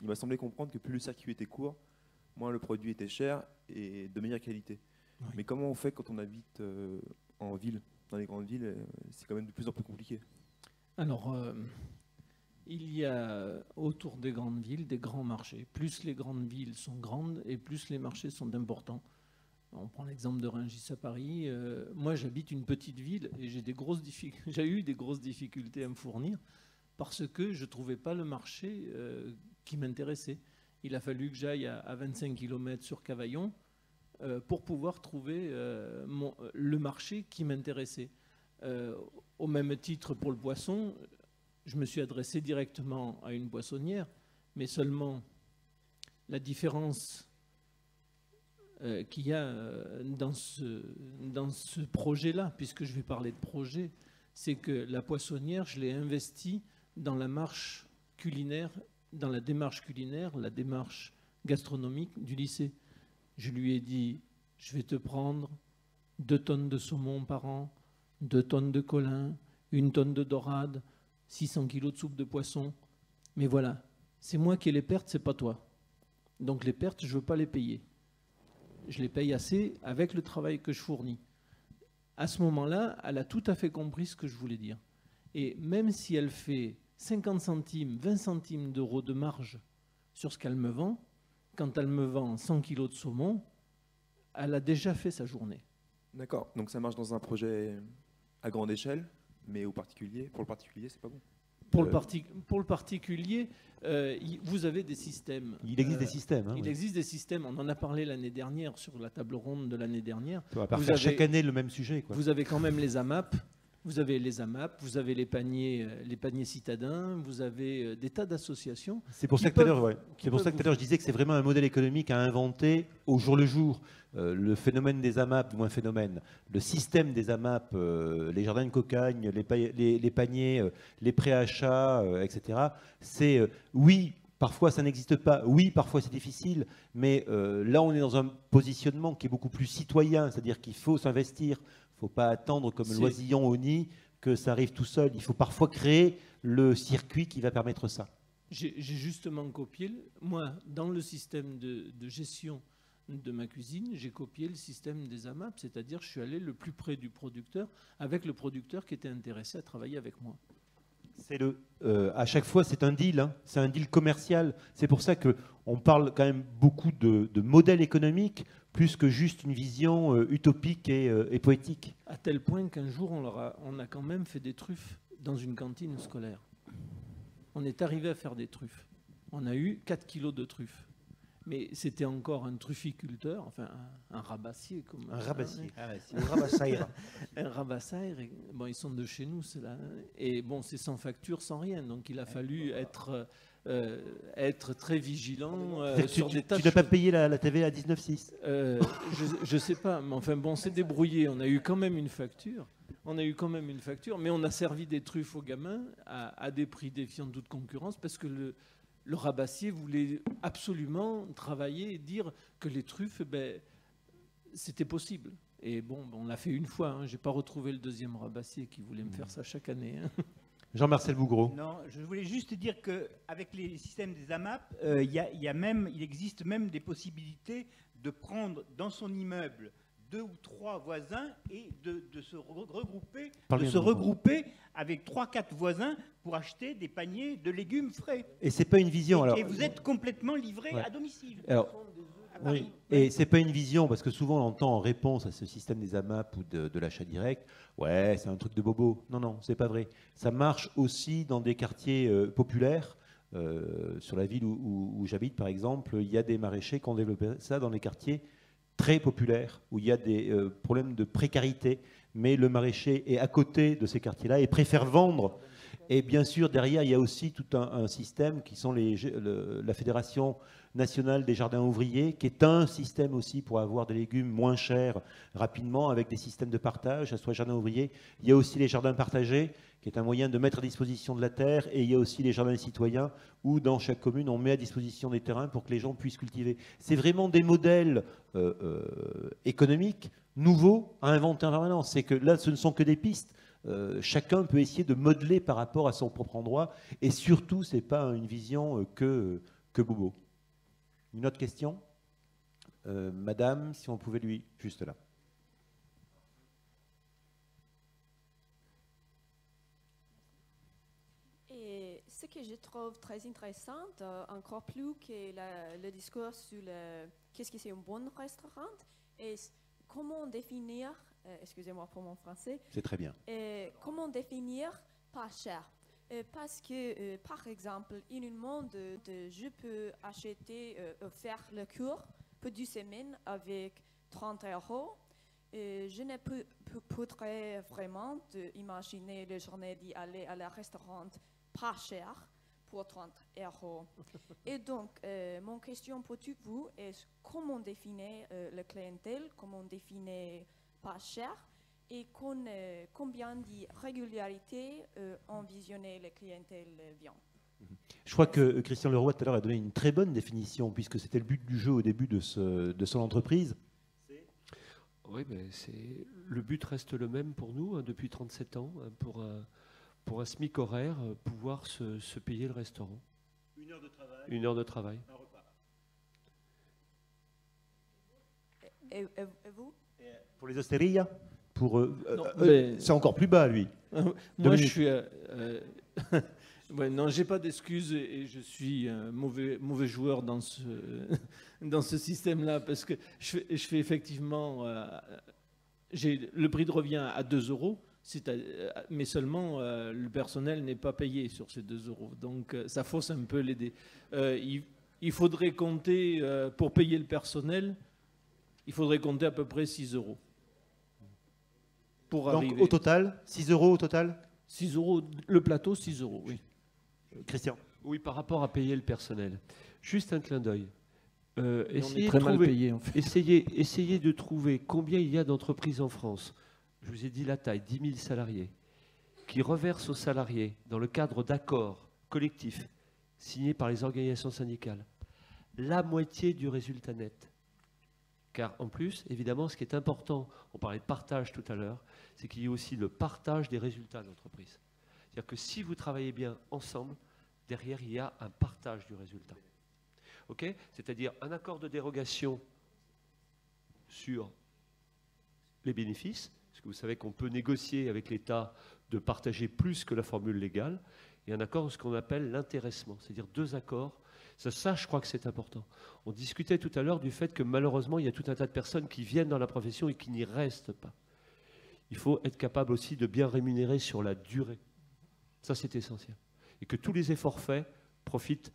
m'a semblé comprendre que plus le circuit était court, moins le produit était cher et de meilleure qualité. Oui. Mais comment on fait quand on habite en ville? Dans les grandes villes, c'est quand même de plus en plus compliqué. Alors, il y a autour des grandes villes des grands marchés. Plus les grandes villes sont grandes et plus les marchés sont importants. On prend l'exemple de Rungis à Paris. Moi, j'habite une petite ville et j'ai eu des grosses difficultés à me fournir parce que je ne trouvais pas le marché qui m'intéressait. Il a fallu que j'aille à 25 km sur Cavaillon pour pouvoir trouver le marché qui m'intéressait. Au même titre pour le poisson, je me suis adressé directement à une poissonnière, mais seulement la différence qu'il y a dans ce projet-là, puisque je vais parler de projet, c'est que la poissonnière, je l'ai investie dans la marche culinaire, dans la démarche culinaire, la démarche gastronomique du lycée. Je lui ai dit, je vais te prendre 2 tonnes de saumon par an, 2 tonnes de colin, 1 tonne de dorade, 600 kilos de soupe de poisson. Mais voilà, c'est moi qui ai les pertes, c'est pas toi. Donc les pertes, je ne veux pas les payer. Je les paye assez avec le travail que je fournis. À ce moment-là, elle a tout à fait compris ce que je voulais dire. Et même si elle fait 50 centimes, 20 centimes d'euros de marge sur ce qu'elle me vend, quand elle me vend 100 kilos de saumon, elle a déjà fait sa journée. D'accord, donc ça marche dans un projet à grande échelle, mais pour le particulier, c'est pas bon. Pour le particulier, vous avez des systèmes. Il existe des systèmes. Il existe des systèmes. On en a parlé l'année dernière sur la table ronde de l'année dernière. On va pas faire chaque année le même sujet, quoi. Vous avez quand même les AMAP. Vous avez les AMAP, vous avez les paniers citadins, vous avez des tas d'associations. C'est pour ça que tout à l'heure, je disais que c'est vraiment un modèle économique à inventer au jour le jour. Le phénomène des AMAP, du moins phénomène, le système des AMAP, les jardins de cocagne, les paniers, les préachats, etc. C'est oui, parfois ça n'existe pas, oui, parfois c'est difficile, mais là on est dans un positionnement qui est beaucoup plus citoyen, c'est-à-dire qu'il faut s'investir. Il ne faut pas attendre comme l'oisillon au nid que ça arrive tout seul. Il faut parfois créer le circuit qui va permettre ça. J'ai justement copié, moi, dans le système de gestion de ma cuisine, j'ai copié le système des AMAP, c'est-à-dire je suis allé le plus près du producteur, avec le producteur qui était intéressé à travailler avec moi. À chaque fois, c'est un deal, hein. C'est un deal commercial. C'est pour ça qu'on parle quand même beaucoup de modèle économique, plus que juste une vision utopique et poétique. À tel point qu'un jour, on a quand même fait des truffes dans une cantine scolaire. On est arrivé à faire des truffes. On a eu 4 kilos de truffes. Mais c'était encore un trufficulteur, enfin un rabassier. Un rabassier. Un rabassaire. Bon, ils sont de chez nous, c'est là. Et bon, c'est sans facture, sans rien. Donc il a fallu être très vigilant sur des tas de choses. Tu n'as pas payé la TV à 19,6 Je ne sais pas, mais enfin bon, c'est débrouillé. On a eu quand même une facture. Mais on a servi des truffes aux gamins à des prix défiant toute concurrence parce que le rabassier voulait absolument travailler et dire que les truffes, c'était possible. Et bon, on l'a fait une fois. Je n'ai pas retrouvé le deuxième rabassier qui voulait me faire ça chaque année. Jean-Marcel Bougreau. Non, je voulais juste dire qu'avec les systèmes des AMAP, il existe même des possibilités de prendre dans son immeuble 2 ou 3 voisins et de se regrouper avec 3-4 voisins pour acheter des paniers de légumes frais. Et c'est pas une vision. Et vous êtes complètement livré à domicile. Alors, oui. Et c'est pas une vision, parce que souvent on entend en réponse à ce système des AMAP ou de l'achat direct, ouais, c'est un truc de bobo. Non, c'est pas vrai. Ça marche aussi dans des quartiers populaires. Sur la ville où j'habite, par exemple, il y a des maraîchers qui ont développé ça dans les quartiers très populaires, où il y a des problèmes de précarité, mais le maraîcher est à côté de ces quartiers-là et préfère vendre. Et bien sûr, derrière, il y a aussi tout un système qui sont la Fédération nationale des jardins ouvriers, qui est un système aussi pour avoir des légumes moins chers rapidement, avec des systèmes de partage, à soit jardins ouvriers. Il y a aussi les jardins partagés, qui est un moyen de mettre à disposition de la terre, et il y a aussi les jardins citoyens, où dans chaque commune, on met à disposition des terrains pour que les gens puissent cultiver. C'est vraiment des modèles économiques nouveaux à inventer en permanence. C'est que là, ce ne sont que des pistes. Chacun peut essayer de modeler par rapport à son propre endroit, et surtout, ce n'est pas une vision que bobo. Une autre question, Madame, si on pouvait lui, juste là. Et ce que je trouve très intéressant, encore plus que le discours sur qu'est-ce que c'est un bon restaurant, est comment définir, excusez-moi pour mon français, c'est très bien. Comment définir pas cher. Parce que, par exemple, in un monde, je peux acheter, faire le cours pour 2 semaines avec 30 €. Je ne pourrais vraiment imaginer la journée d'y aller à la restaurant pas cher pour 30 €. Et donc, mon question pour vous est comment définir la clientèle, comment définir pas cher et combien de régularité envisionner la clientèle vient. Je crois que Christian Leroy tout à l'heure a donné une très bonne définition, puisque c'était le but du jeu au début de son entreprise. Oui, mais le but reste le même pour nous, depuis 37 ans, pour un SMIC horaire, pouvoir se payer le restaurant. 1 heure de travail. 1 heure de travail. Un repas. Et vous? Pour les osterias, mais... c'est encore plus bas, lui. Moi, Dominique. je suis... ouais, non, j'ai pas d'excuses et je suis un mauvais joueur dans ce système-là parce que je fais effectivement... le prix de revient à 2 €, mais seulement le personnel n'est pas payé sur ces 2 €. Donc ça fausse un peu l'idée. Il faudrait compter, pour payer le personnel, il faudrait compter à peu près 6 €. Pour Donc arriver. au total, 6 € au total? 6 €, le plateau, 6 €, oui. Christian. Oui, par rapport à payer le personnel. Juste un clin d'œil. Essayez de trouver combien il y a d'entreprises en France. Je vous ai dit la taille, 10 000 salariés, qui reversent aux salariés, dans le cadre d'accords collectifs signés par les organisations syndicales, la moitié du résultat net. Car en plus, évidemment, ce qui est important, on parlait de partage tout à l'heure, c'est qu'il y a aussi le partage des résultats de l'entreprise. C'est-à-dire que si vous travaillez bien ensemble, derrière, il y a un partage du résultat. Okay ? C'est-à-dire un accord de dérogation sur les bénéfices, parce que vous savez qu'on peut négocier avec l'État de partager plus que la formule légale, et un accord de ce qu'on appelle l'intéressement, c'est-à-dire 2 accords. Ça, je crois que c'est important. On discutait tout à l'heure du fait que malheureusement, il y a tout un tas de personnes qui viennent dans la profession et qui n'y restent pas. Il faut être capable aussi de bien rémunérer sur la durée. Ça, c'est essentiel. Et que tous les efforts faits profitent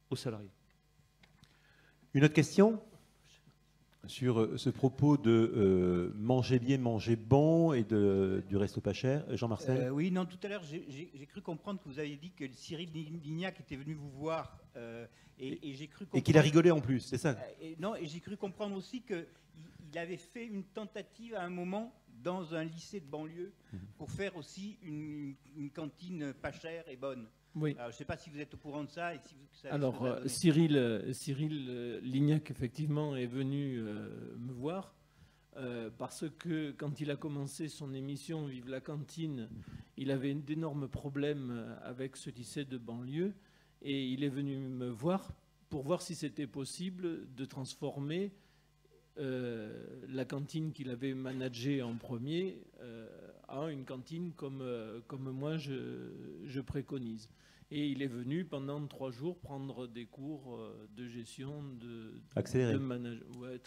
aux salariés. Une autre question sur ce propos de manger bien, manger bon et du resto pas cher. Jean-Marcel? Oui, non, tout à l'heure, j'ai cru comprendre que vous avez dit que Cyril Lignac était venu vous voir et j'ai cru comprendre... Et qu'il a rigolé en plus, c'est ça? Non, et j'ai cru comprendre aussi qu'il avait fait une tentative à un moment dans un lycée de banlieue pour faire aussi une cantine pas chère et bonne. Oui. Alors, je ne sais pas si vous êtes au courant de ça. Et si vous savez Alors, Cyril Lignac, effectivement, est venu me voir parce que quand il a commencé son émission Vive la cantine, il avait d'énormes problèmes avec ce lycée de banlieue et il est venu me voir pour voir si c'était possible de transformer la cantine qu'il avait managée en premier à une cantine comme moi je préconise. Et il est venu pendant 3 jours prendre des cours de gestion, de management. Ouais,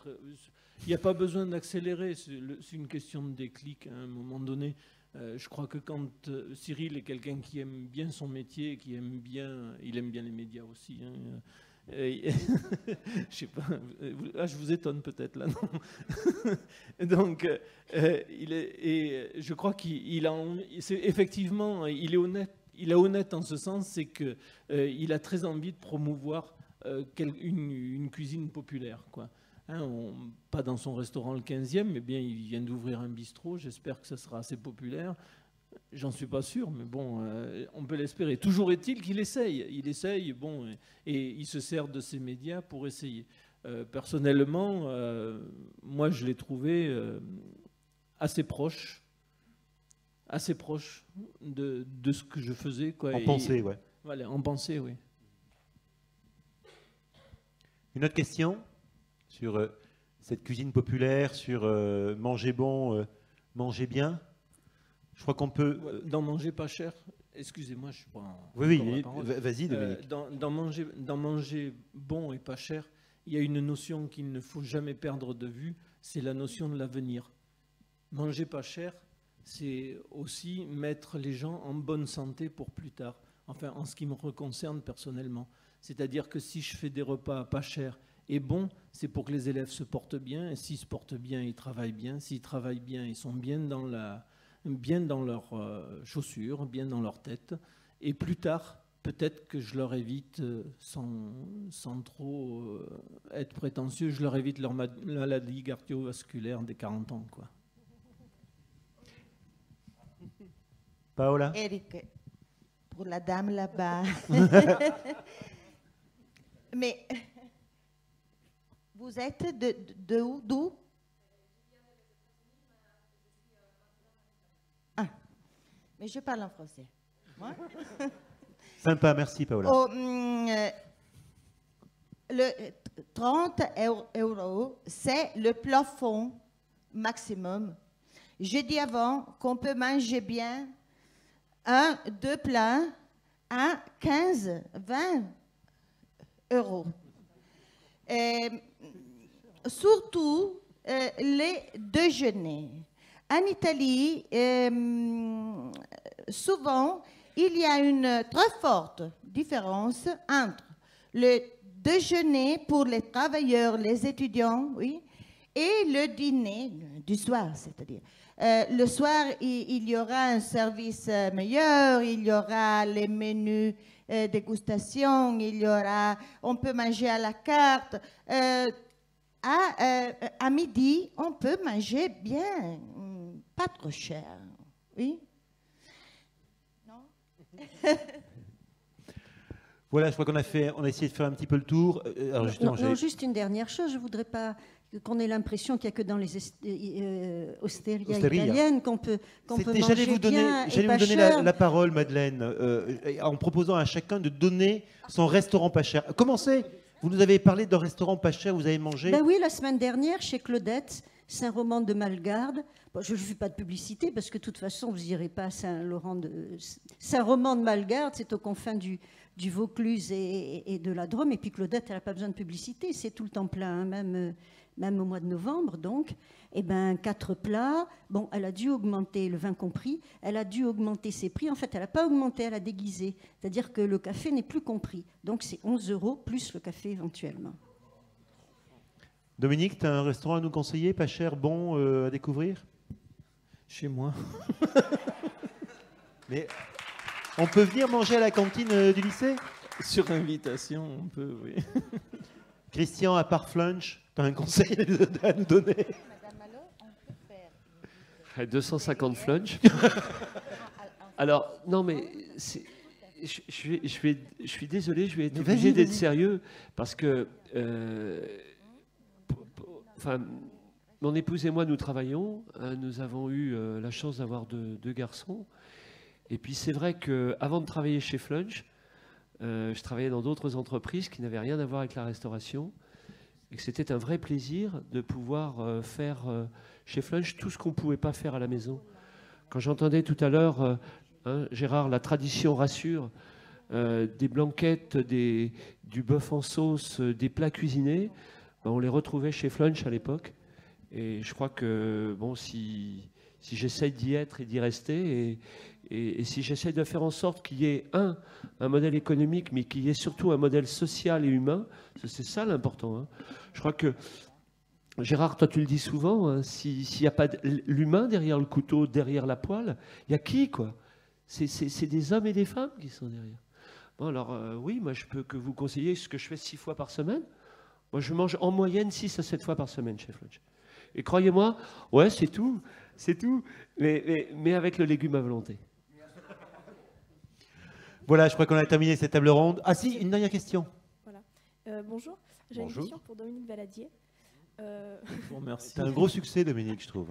il n'y a pas besoin d'accélérer, c'est une question de déclic à un moment donné. Je crois que quand Cyril est quelqu'un qui aime bien son métier, il aime bien les médias aussi. Hein, je sais pas, je vous étonne peut-être là, non? Donc, je crois qu'il effectivement, il est honnête. il est honnête en ce sens, c'est qu'il a très envie de promouvoir une cuisine populaire, quoi. Hein, pas dans son restaurant le 15e, mais bien il vient d'ouvrir un bistrot. J'espère que ça sera assez populaire. J'en suis pas sûr, mais bon, on peut l'espérer. Toujours est-il qu'il essaye. Il essaye, bon, et il se sert de ses médias pour essayer. Personnellement, moi, je l'ai trouvé assez proche de ce que je faisais, quoi. En pensée, ouais. Voilà, en pensée, oui. Une autre question sur cette cuisine populaire, sur manger bon, manger bien. Je crois qu'on peut... D'en manger pas cher. Excusez-moi, je suis pas en... Oui, vas-y, Dominique. D'en manger bon et pas cher, il y a une notion qu'il ne faut jamais perdre de vue, c'est la notion de l'avenir. Manger pas cher, c'est aussi mettre les gens en bonne santé pour plus tard. Enfin, en ce qui me concerne personnellement. C'est-à-dire que si je fais des repas pas chers et bons, c'est pour que les élèves se portent bien. Et s'ils se portent bien, ils travaillent bien. S'ils travaillent bien, ils sont bien dans leurs chaussures, bien dans leur tête. Et plus tard, peut-être que je leur évite, sans trop être prétentieux, je leur évite leur maladie cardiovasculaire des 40 ans, quoi. Paola? Eric, pour la dame là-bas. Mais vous êtes de où? D'où? Ah, mais je parle en français. Moi? Sympa, merci Paola. Oh, le 30 euros, c'est le plafond maximum. J'ai dit avant qu'on peut manger bien 2 plats à 15, 20 euros. Surtout les déjeuners. En Italie, souvent, il y a une très forte différence entre le déjeuner pour les travailleurs, les étudiants, oui, et le dîner du soir, c'est-à-dire. Le soir, il y aura un service meilleur, il y aura les menus dégustation, on peut manger à la carte. À midi, on peut manger bien, pas trop cher, oui. Non? Voilà, je crois qu'on a essayé de faire un petit peu le tour. Alors non, juste une dernière chose, je ne voudrais pas qu'on ait l'impression qu'il n'y a que dans les ostérias italiennes qu'on peut manger bien. J'allais vous donner la parole, Madeleine, en proposant à chacun de donner son restaurant pas cher. Commencez. Vous nous avez parlé d'un restaurant pas cher, vous avez mangé. Ben oui, la semaine dernière, chez Claudette, Saint-Roman de Malgarde. Bon, je ne fais pas de publicité parce que de toute façon, vous n'irez pas à Saint-Roman de Malgarde, c'est aux confins du Vaucluse et de la Drôme. Et puis Claudette, elle n'a pas besoin de publicité, c'est tout le temps plein, hein, même au mois de novembre. Donc, 4 plats. Bon, elle a dû augmenter, le vin compris, elle a dû augmenter ses prix. En fait, elle n'a pas augmenté, elle a déguisé. C'est-à-dire que le café n'est plus compris. Donc, c'est 11 € plus le café éventuellement. Dominique, tu as un restaurant à nous conseiller, pas cher, bon, à découvrir? Chez moi. Mais on peut venir manger à la cantine du lycée? Sur invitation, on peut, oui. Christian, à part Flunch, tu as un conseil à nous donner? Madame Malo, on peut faire 250 Flunch. Alors, non, mais je suis désolé, je vais être obligé d'être sérieux parce que mon épouse et moi, nous travaillons. Nous avons eu la chance d'avoir deux garçons. Et puis, c'est vrai qu'avant de travailler chez Flunch, je travaillais dans d'autres entreprises qui n'avaient rien à voir avec la restauration. Et que c'était un vrai plaisir de pouvoir faire chez Flunch tout ce qu'on ne pouvait pas faire à la maison. Quand j'entendais tout à l'heure, Gérard, la tradition rassure, des blanquettes, du bœuf en sauce, des plats cuisinés, on les retrouvait chez Flunch à l'époque. Et je crois que bon, si j'essaye d'y être et d'y rester, et si j'essaye de faire en sorte qu'il y ait un modèle économique, mais qu'il y ait surtout un modèle social et humain, c'est ça l'important. Hein. Je crois que, Gérard, toi tu le dis souvent, hein, s'il n'y a pas l'humain derrière le couteau, derrière la poêle, il y a qui, quoi? C'est des hommes et des femmes qui sont derrière. Bon, alors oui, moi je peux que vous conseiller ce que je fais 6 fois par semaine. Moi je mange en moyenne 6 à 7 fois par semaine, chef Lunch. Et croyez-moi, ouais, c'est tout, mais avec le légume à volonté. Voilà, je crois qu'on a terminé cette table ronde. Ah si, une dernière question. Voilà. Bonjour, j'ai une question pour Dominique Valadier. Bon, merci. C'est un gros succès, Dominique, je trouve.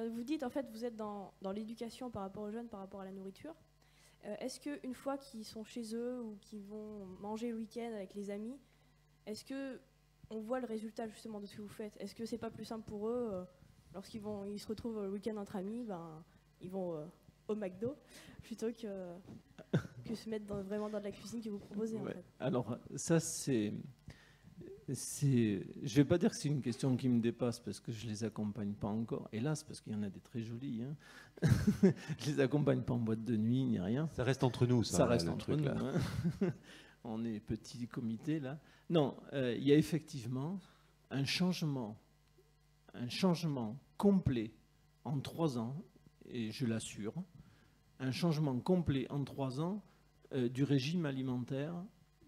Vous dites, en fait, vous êtes dans l'éducation par rapport aux jeunes, par rapport à la nourriture. Est-ce qu'une fois qu'ils sont chez eux ou qu'ils vont manger le week-end avec les amis, est-ce qu'on voit le résultat justement de ce que vous faites? Est-ce que c'est pas plus simple pour eux, lorsqu'ils se retrouvent le week-end entre amis, ils vont au McDo plutôt que se mettre vraiment dans de la cuisine que vous proposez, en fait? Alors, ça, je vais pas dire que c'est une question qui me dépasse parce que je les accompagne pas encore, hélas, parce qu'il y en a des très jolies. Hein. Je les accompagne pas en boîte de nuit ni rien. Ça reste entre nous, ça. Ça reste entre nous. Hein. On est petit comité là. Non, il y a effectivement un changement complet en 3 ans, et je l'assure, un changement complet en 3 ans du régime alimentaire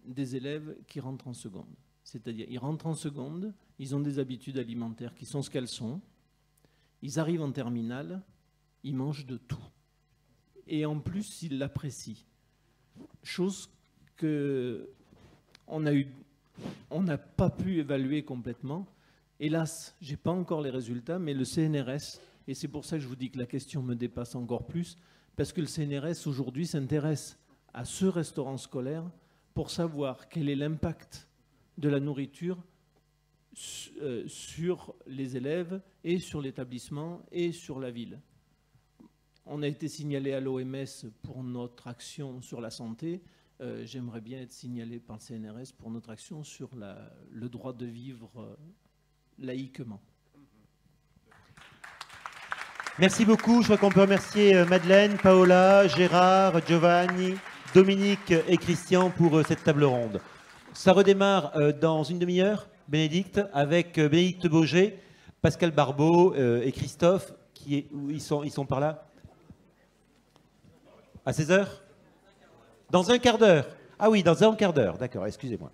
des élèves qui rentrent en seconde. C'est-à-dire, ils rentrent en seconde, ils ont des habitudes alimentaires qui sont ce qu'elles sont, ils arrivent en terminale, ils mangent de tout. Et en plus, ils l'apprécient. Chose qu'on n'a pas pu évaluer complètement. Hélas, je n'ai pas encore les résultats, mais le CNRS, et c'est pour ça que je vous dis que la question me dépasse encore plus, parce que le CNRS aujourd'hui s'intéresse à ce restaurant scolaire pour savoir quel est l'impact de la nourriture sur les élèves et sur l'établissement et sur la ville. On a été signalé à l'OMS pour notre action sur la santé. J'aimerais bien être signalé par le CNRS pour notre action sur le droit de vivre laïquement. Merci beaucoup. Je crois qu'on peut remercier Madeleine, Paola, Gérard, Giovanni, Dominique et Christian pour cette table ronde. Ça redémarre dans une demi-heure, Bénédicte, avec Bénédicte Bauger, Pascal Barbeau et Christophe. Ils sont par là. À 16h ? Dans un quart d'heure. Ah oui, dans un quart d'heure. D'accord, excusez-moi.